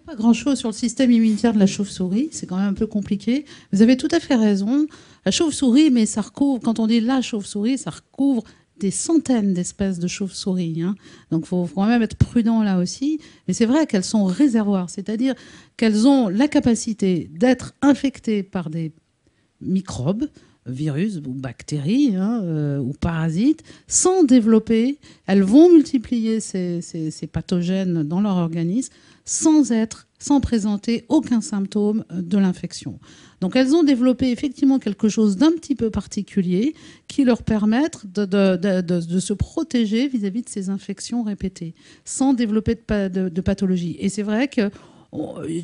[SPEAKER 3] Pas grand-chose sur le système immunitaire de la chauve-souris, c'est quand même un peu compliqué. Vous avez tout à fait raison. La chauve-souris, mais ça recouvre, quand on dit la chauve-souris, ça recouvre des centaines d'espèces de chauves-souris. Hein. Donc il faut quand même être prudent là aussi. Mais c'est vrai qu'elles sont réservoirs, c'est-à-dire qu'elles ont la capacité d'être infectées par des microbes, virus ou bactéries ou parasites, sans développer. Elles vont multiplier ces pathogènes dans leur organisme sans présenter aucun symptôme de l'infection. Donc elles ont développé effectivement quelque chose d'un petit peu particulier qui leur permettent de se protéger vis-à-vis de ces infections répétées, sans développer de pathologie. Et c'est vrai qu'il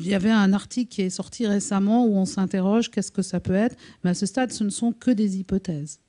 [SPEAKER 3] y avait un article qui est sorti récemment où on s'interroge qu'est-ce que ça peut être, mais à ce stade, ce ne sont que des hypothèses.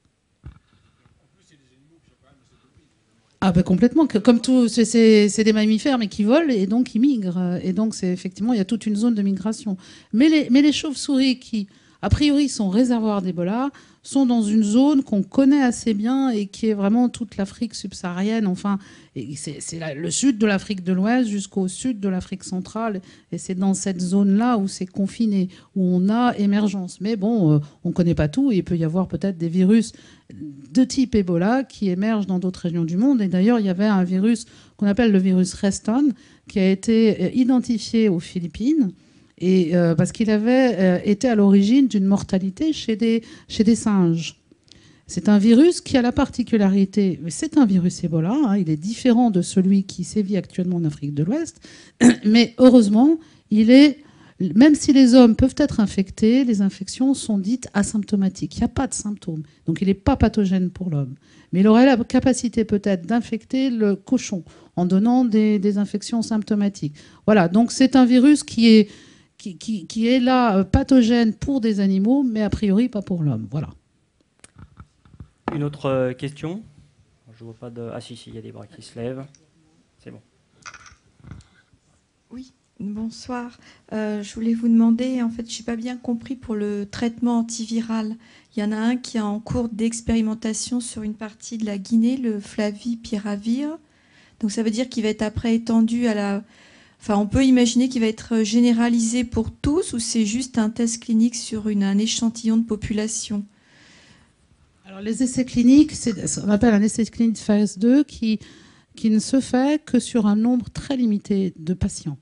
[SPEAKER 3] Ah ben complètement, comme tout, c'est des mammifères mais qui volent et donc ils migrent. Et donc effectivement, il y a toute une zone de migration. Mais les chauves-souris qui, a priori, sont réservoirs d'Ebola, sont dans une zone qu'on connaît assez bien et qui est vraiment toute l'Afrique subsaharienne. Enfin, c'est le sud de l'Afrique de l'Ouest jusqu'au sud de l'Afrique centrale. Et c'est dans cette zone-là où c'est confiné, où on a émergence. Mais bon, on ne connaît pas tout. Et il peut y avoir peut-être des virus de type Ebola qui émergent dans d'autres régions du monde. Et d'ailleurs, il y avait un virus qu'on appelle le virus Reston qui a été identifié aux Philippines. Et parce qu'il avait été à l'origine d'une mortalité chez des singes. C'est un virus qui a la particularité, c'est un virus Ebola, hein, il est différent de celui qui sévit actuellement en Afrique de l'Ouest, mais heureusement, même si les hommes peuvent être infectés, les infections sont dites asymptomatiques. Il n'y a pas de symptômes, donc il n'est pas pathogène pour l'homme. Mais il aurait la capacité peut-être d'infecter le cochon en donnant des infections symptomatiques. Voilà, donc c'est un virus qui est là pathogène pour des animaux, mais a priori pas pour l'homme. Voilà.
[SPEAKER 1] Une autre question? Je vois pas de... Ah si, il y a des bras qui se lèvent. C'est bon.
[SPEAKER 9] Oui, bonsoir. Je voulais vous demander, en fait, je n'ai pas bien compris pour le traitement antiviral. Il y en a un qui est en cours d'expérimentation sur une partie de la Guinée, le Flavipiravir. Donc ça veut dire qu'il va être après étendu à la... Enfin, on peut imaginer qu'il va être généralisé pour tous ou c'est juste un test clinique sur un échantillon de population?
[SPEAKER 3] Alors, les essais cliniques, c'est ce qu'on appelle un essai clinique phase 2 qui ne se fait que sur un nombre très limité de patients.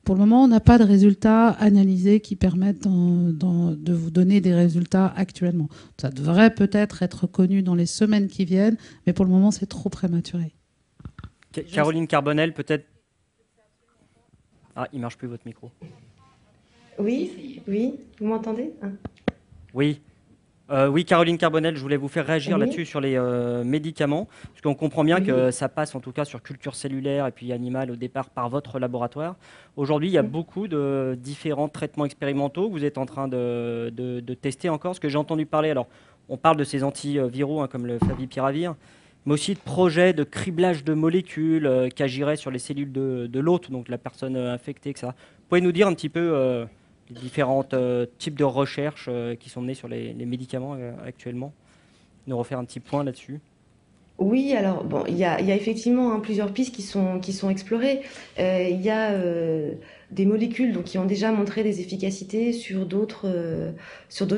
[SPEAKER 3] Pour le moment, on n'a pas de résultats analysés qui permettent de vous donner des résultats actuellement. Ça devrait peut-être être connu dans les semaines qui viennent, mais pour le moment, c'est trop prématuré.
[SPEAKER 1] Caroline Carbonel, peut-être. Ah, il ne marche plus votre micro.
[SPEAKER 4] Oui, vous m'entendez?
[SPEAKER 1] Oui. Oui, Caroline Carbonel, je voulais vous faire réagir
[SPEAKER 4] Oui.
[SPEAKER 1] là-dessus sur les médicaments, parce qu'on comprend bien
[SPEAKER 4] Oui.
[SPEAKER 1] que ça passe en tout cas sur culture cellulaire et puis animale au départ par votre laboratoire. Aujourd'hui, il y a beaucoup de différents traitements expérimentaux que vous êtes en train de tester encore. Ce que j'ai entendu parler, alors on parle de ces antiviraux hein, comme le favipiravir, mais aussi de projets de criblage de molécules qui agiraient sur les cellules de l'hôte, donc la personne infectée, etc. Vous pouvez nous dire un petit peu les différents types de recherches qui sont menées sur les médicaments actuellement? Nous refaire un petit point là-dessus.
[SPEAKER 4] Oui, alors bon, il y a effectivement hein, plusieurs pistes qui sont explorées. Il y a des molécules donc, qui ont déjà montré des efficacités sur d'autres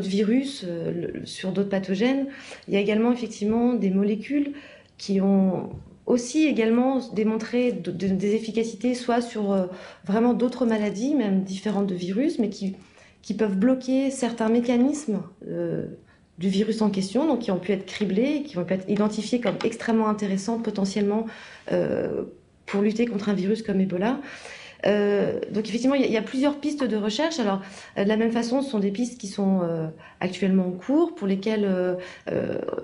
[SPEAKER 4] virus, sur d'autres pathogènes. Il y a également effectivement des molécules qui ont aussi également démontré des efficacités soit sur vraiment d'autres maladies, même différentes de virus, mais qui peuvent bloquer certains mécanismes du virus en question, donc qui ont pu être criblés, qui ont pu être identifiés comme extrêmement intéressants potentiellement pour lutter contre un virus comme Ebola. Donc effectivement, il y a plusieurs pistes de recherche. Alors, de la même façon, ce sont des pistes qui sont actuellement en cours, pour lesquelles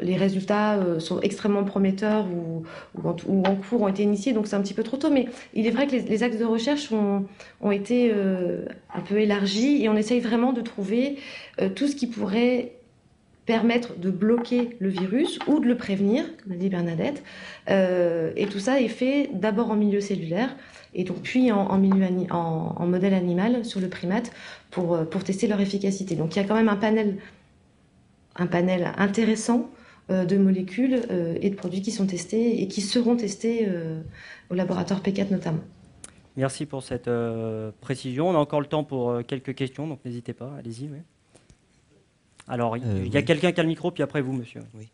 [SPEAKER 4] les résultats sont extrêmement prometteurs ou en cours ont été initiés, donc c'est un petit peu trop tôt. Mais il est vrai que les axes de recherche ont été un peu élargis et on essaye vraiment de trouver tout ce qui pourrait permettre de bloquer le virus ou de le prévenir, comme a dit Bernadette. Et tout ça est fait d'abord en milieu cellulaire et donc puis en modèle animal sur le primate pour tester leur efficacité. Donc il y a quand même un panel intéressant de molécules et de produits qui sont testés et qui seront testés au laboratoire P4 notamment.
[SPEAKER 1] Merci pour cette précision. On a encore le temps pour quelques questions, donc n'hésitez pas, allez-y. Oui. Alors, il y a quelqu'un qui a le micro, puis après vous, monsieur.
[SPEAKER 10] Oui.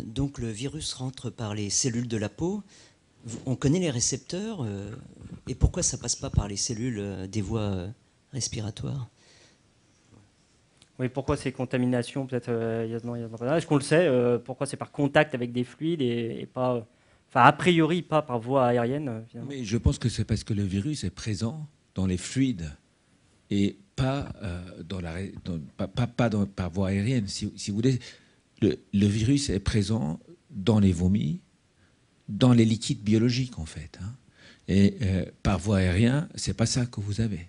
[SPEAKER 10] Donc le virus rentre par les cellules de la peau. On connaît les récepteurs. Et pourquoi ça passe pas par les cellules des voies respiratoires?
[SPEAKER 1] Oui, pourquoi ces contaminations, peut-être, est-ce qu'on le sait, pourquoi c'est par contact avec des fluides et pas, enfin, a priori, pas par voie aérienne finalement.
[SPEAKER 2] Mais je pense que c'est parce que le virus est présent dans les fluides et pas, par voie aérienne. Si vous voulez, le virus est présent dans les vomis, dans les liquides biologiques, en fait. Hein. Et par voie aérienne, c'est pas ça que vous avez.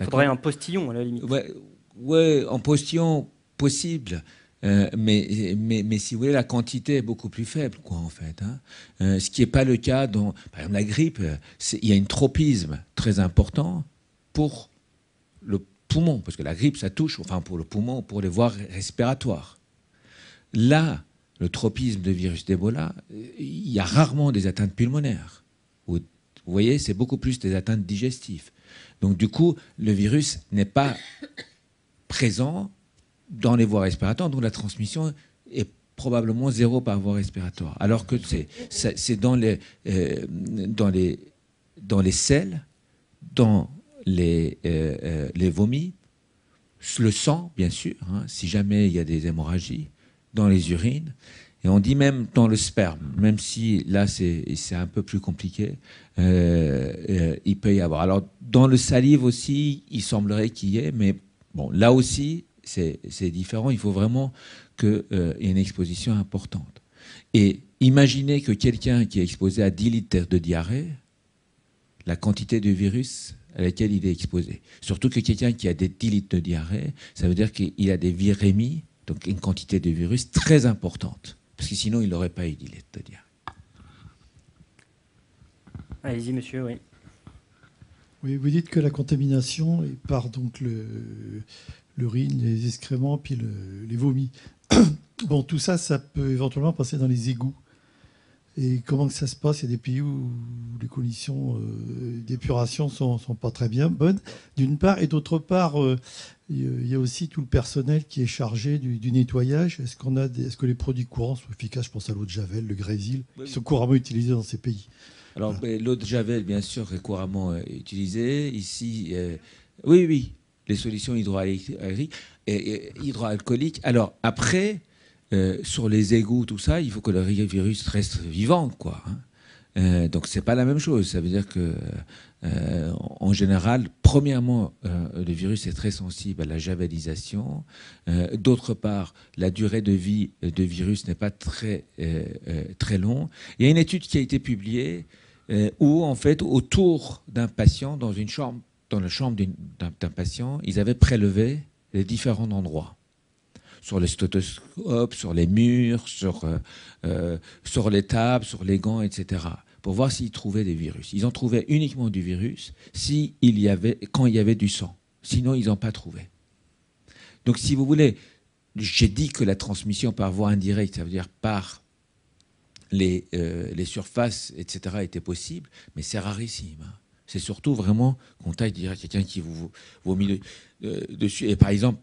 [SPEAKER 1] Il faudrait un postillon, à la limite.
[SPEAKER 2] Ouais, en postillon, possible. Mais si vous voulez, la quantité est beaucoup plus faible, quoi, en fait. Hein. Ce qui n'est pas le cas dans, par exemple, la grippe. Il y a un tropisme très important pour le poumon, parce que la grippe, ça touche, enfin, pour le poumon, pour les voies respiratoires. Là, le tropisme de virus d'Ebola, il y a rarement des atteintes pulmonaires. Vous voyez, c'est beaucoup plus des atteintes digestives. Donc, du coup, le virus n'est pas présent dans les voies respiratoires, donc la transmission est probablement zéro par voie respiratoire. Alors que c'est dans les selles, dans les vomis, le sang, bien sûr, hein, si jamais il y a des hémorragies, dans les urines, et on dit même dans le sperme, même si là c'est un peu plus compliqué, il peut y avoir. Alors dans le salive aussi, il semblerait qu'il y ait, mais bon, là aussi c'est différent, il faut vraiment qu'il y ait une exposition importante. Et imaginez que quelqu'un qui est exposé à 10 litres de diarrhée, la quantité de virus à laquelle il est exposé. Surtout que quelqu'un qui a des 10 litres de diarrhée, ça veut dire qu'il a des virémies, donc une quantité de virus très importante. Parce que sinon, il n'aurait pas eu 10 litres de diarrhée.
[SPEAKER 1] Allez-y, monsieur, oui.
[SPEAKER 11] Oui, vous dites que la contamination est par donc l'urine, les excréments, puis les vomis. Bon, tout ça, ça peut éventuellement passer dans les égouts. Et comment que ça se passe? Il y a des pays où les conditions d'épuration sont pas très bien bonnes, d'une part. Et d'autre part, il y a aussi tout le personnel qui est chargé du nettoyage. Est-ce que les produits courants sont efficaces? Je pense à l'eau de Javel, le Grésil, qui sont couramment utilisés dans ces pays.
[SPEAKER 2] Alors, l'eau de Javel, bien sûr, est couramment utilisée. Ici, oui, les solutions hydroalcooliques. Alors, après... sur les égouts, tout ça, il faut que le virus reste vivant, quoi. Hein. Donc c'est pas la même chose. Ça veut dire que en général, premièrement, le virus est très sensible à la javelisation. D'autre part, la durée de vie de virus n'est pas très long. Il y a une étude qui a été publiée où en fait autour d'un patient dans la chambre d'un patient, ils avaient prélevé les différents endroits. Sur les stéthoscopes, sur les murs, sur les tables, sur les gants, etc. Pour voir s'ils trouvaient des virus. Ils ont trouvé uniquement du virus quand il y avait du sang. Sinon, ils n'ont pas trouvé. Donc, si vous voulez, j'ai dit que la transmission par voie indirecte, ça veut dire par les surfaces, etc., était possible, mais c'est rarissime. C'est surtout vraiment contact direct, quelqu'un qui vous vomit dessus. Et par exemple,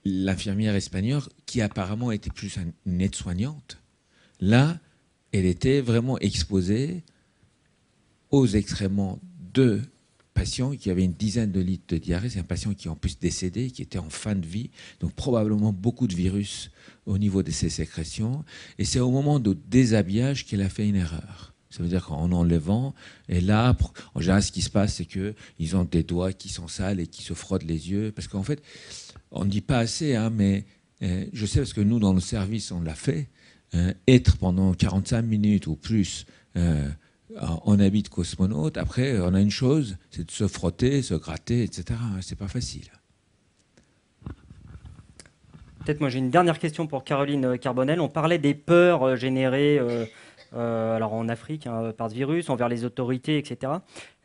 [SPEAKER 2] l'infirmière espagnole, qui apparemment était plus une aide-soignante, là, elle était vraiment exposée aux excréments de patients qui avaient une dizaine de litres de diarrhée. C'est un patient qui est en plus décédé, qui était en fin de vie, donc probablement beaucoup de virus au niveau de ses sécrétions. Et c'est au moment du déshabillage qu'elle a fait une erreur. Ça veut dire qu'en enlevant, et là, en général, ce qui se passe, c'est qu'ils ont des doigts qui sont sales et qui se frottent les yeux. Parce qu'en fait, on ne dit pas assez, hein, mais je sais parce que nous, dans le service, on l'a fait. Être pendant 45 minutes ou plus en habit de cosmonaute, après, on a une chose, c'est de se frotter, se gratter, etc. C'est pas facile.
[SPEAKER 1] Peut-être moi j'ai une dernière question pour Caroline Carbonel. On parlait des peurs générées alors en Afrique par ce virus, envers les autorités, etc.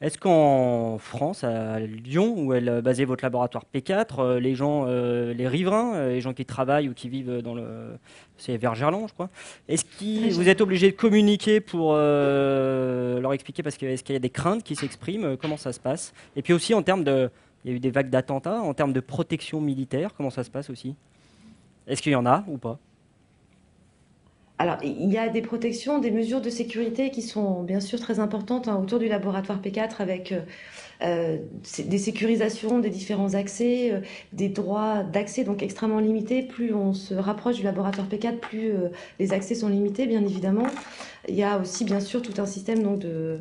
[SPEAKER 1] Est-ce qu'en France, à Lyon, où est basé votre laboratoire P4, les gens, les riverains, les gens qui travaillent ou qui vivent c'est vers Gerland, je crois, est-ce que vous êtes obligé de communiquer pour leur expliquer, parce que est-ce qu'il y a des craintes qui s'expriment, comment ça se passe? Et puis aussi en termes de, il y a eu des vagues d'attentats, en termes de protection militaire, comment ça se passe aussi? Est-ce qu'il y en a ou pas?
[SPEAKER 4] Alors, il y a des protections, des mesures de sécurité qui sont bien sûr très importantes autour du laboratoire P4 avec des sécurisations des différents accès, des droits d'accès donc extrêmement limités. Plus on se rapproche du laboratoire P4, plus les accès sont limités, bien évidemment. Il y a aussi bien sûr tout un système donc, de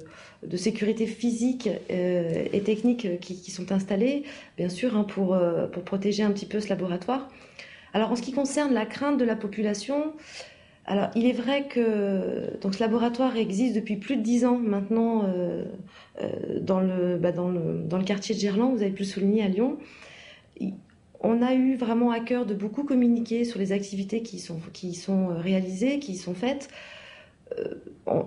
[SPEAKER 4] sécurité physique et technique qui sont installés, bien sûr, pour protéger un petit peu ce laboratoire. Alors, en ce qui concerne la crainte de la population, alors, il est vrai que donc, ce laboratoire existe depuis plus de 10 ans maintenant dans le quartier de Gerland, vous avez pu le souligner, à Lyon. On a eu vraiment à cœur de beaucoup communiquer sur les activités qui sont réalisées, qui sont faites.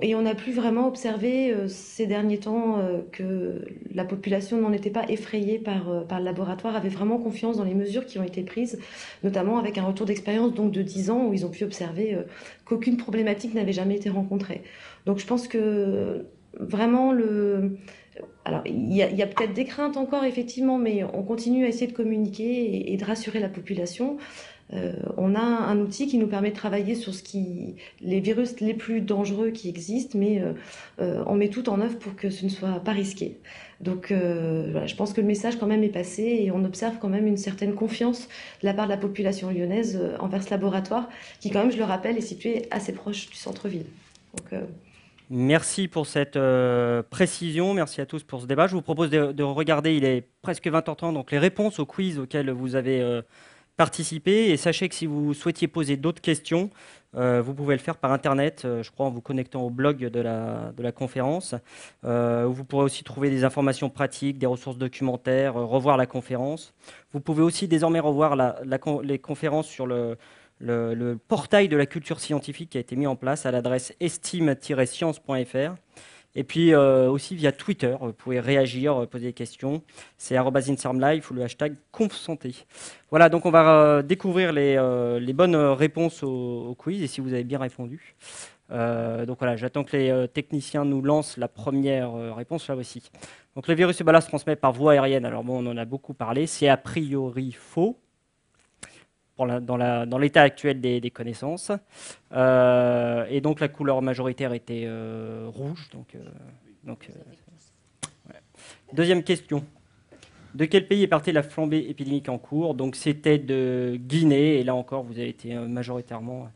[SPEAKER 4] Et on a pu vraiment observer ces derniers temps que la population n'en était pas effrayée par le laboratoire, avait vraiment confiance dans les mesures qui ont été prises, notamment avec un retour d'expérience donc de 10 ans où ils ont pu observer qu'aucune problématique n'avait jamais été rencontrée. Donc je pense que vraiment alors il y a peut-être des craintes encore effectivement, mais on continue à essayer de communiquer et de rassurer la population. On a un outil qui nous permet de travailler sur les virus les plus dangereux qui existent, mais on met tout en œuvre pour que ce ne soit pas risqué. Donc voilà, je pense que le message quand même est passé et on observe quand même une certaine confiance de la part de la population lyonnaise envers ce laboratoire qui quand même, je le rappelle, est situé assez proche du centre-ville. Donc,
[SPEAKER 1] merci pour cette précision, merci à tous pour ce débat. Je vous propose de regarder, il est presque 20h30, donc les réponses au quiz auxquelles vous avez participé. Et sachez que si vous souhaitiez poser d'autres questions, vous pouvez le faire par Internet, je crois en vous connectant au blog de la conférence. Vous pourrez aussi trouver des informations pratiques, des ressources documentaires, revoir la conférence. Vous pouvez aussi désormais revoir les conférences sur le portail de la culture scientifique qui a été mis en place à l'adresse estime-science.fr. Et puis aussi via Twitter, vous pouvez réagir, poser des questions. C'est @INSERMLive ou le hashtag #ConfSanté. Voilà, donc on va découvrir les bonnes réponses au quiz et si vous avez bien répondu. Donc voilà, j'attends que les techniciens nous lancent la première réponse, là aussi. Donc le virus Ebola se transmet par voie aérienne. Alors bon, on en a beaucoup parlé, c'est a priori faux. Dans l'état actuel des connaissances. Et donc la couleur majoritaire était rouge. Ouais. Deuxième question. De quel pays est partie la flambée épidémique en cours? Donc c'était de Guinée. Et là encore, vous avez été majoritairement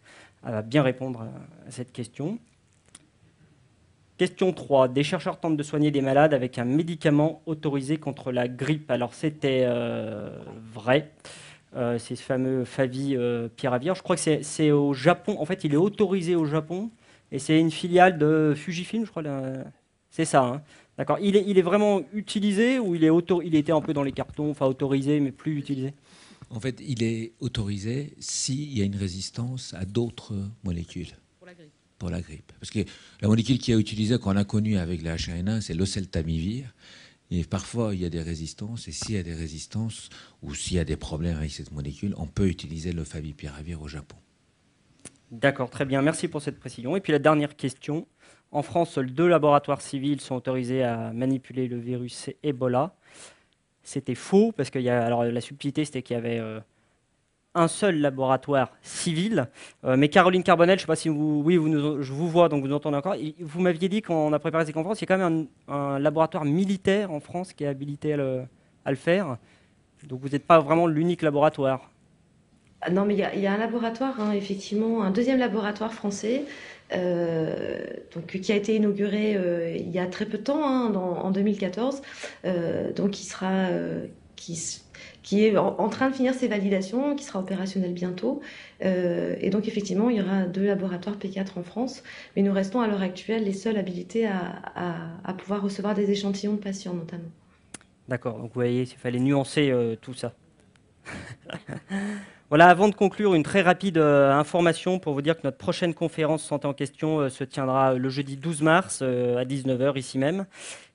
[SPEAKER 1] à bien répondre à cette question. Question 3. Des chercheurs tentent de soigner des malades avec un médicament autorisé contre la grippe. Alors c'était vrai. C'est ce fameux Favipiravir. Je crois que c'est au Japon. En fait, il est autorisé au Japon. Et c'est une filiale de Fujifilm, je crois. C'est ça. Hein. D'accord. Il est vraiment utilisé ou il était un peu dans les cartons, enfin autorisé, mais plus utilisé?
[SPEAKER 2] En fait, il est autorisé s'il y a une résistance à d'autres molécules. Pour la grippe. Parce que la molécule qui est utilisée, qu'on a connue avec le H1N1, c'est l'oseltamivir. Et parfois, il y a des résistances. Et s'il y a des résistances ou s'il y a des problèmes avec cette molécule, on peut utiliser le Favipiravir au Japon.
[SPEAKER 1] D'accord, très bien. Merci pour cette précision. Et puis la dernière question. En France, seuls 2 laboratoires civils sont autorisés à manipuler le virus Ebola. C'était faux, parce que alors, la subtilité, c'était qu'il y avait un seul laboratoire civil. Mais Caroline Carbonel, je ne sais pas si je vous vois, donc vous entendez encore. Vous m'aviez dit, quand on a préparé ces conférences, il y a quand même un laboratoire militaire en France qui est habilité à le faire. Donc vous n'êtes pas vraiment l'unique laboratoire.
[SPEAKER 4] Non, mais il y a un laboratoire, hein, effectivement, un deuxième laboratoire français qui a été inauguré il y a très peu de temps, hein, en 2014. Donc qui est en train de finir ses validations, qui sera opérationnel bientôt. Et donc, effectivement, il y aura 2 laboratoires P4 en France, mais nous restons à l'heure actuelle les seuls habilités à pouvoir recevoir des échantillons de patients, notamment.
[SPEAKER 1] D'accord, donc vous voyez, il fallait nuancer tout ça. Voilà, avant de conclure, une très rapide information pour vous dire que notre prochaine conférence Santé en question se tiendra le jeudi 12 mars à 19h ici même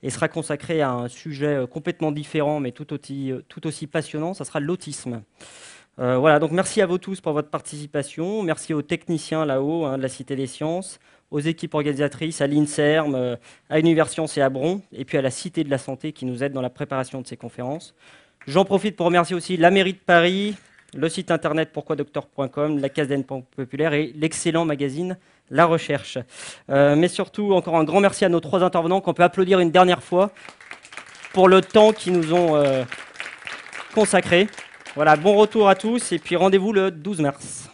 [SPEAKER 1] et sera consacrée à un sujet complètement différent mais tout aussi passionnant, ça sera l'autisme. Voilà, donc merci à vous tous pour votre participation, merci aux techniciens là-haut de la Cité des Sciences, aux équipes organisatrices, à l'INSERM, à Univers Sciences et à Bron, et puis à la Cité de la Santé qui nous aide dans la préparation de ces conférences. J'en profite pour remercier aussi la mairie de Paris, le site internet pourquoidocteur.com, la Case d'Aine Populaire et l'excellent magazine La Recherche. Mais surtout, encore un grand merci à nos 3 intervenants qu'on peut applaudir une dernière fois pour le temps qu'ils nous ont consacré. Voilà, bon retour à tous et puis rendez-vous le 12 mars.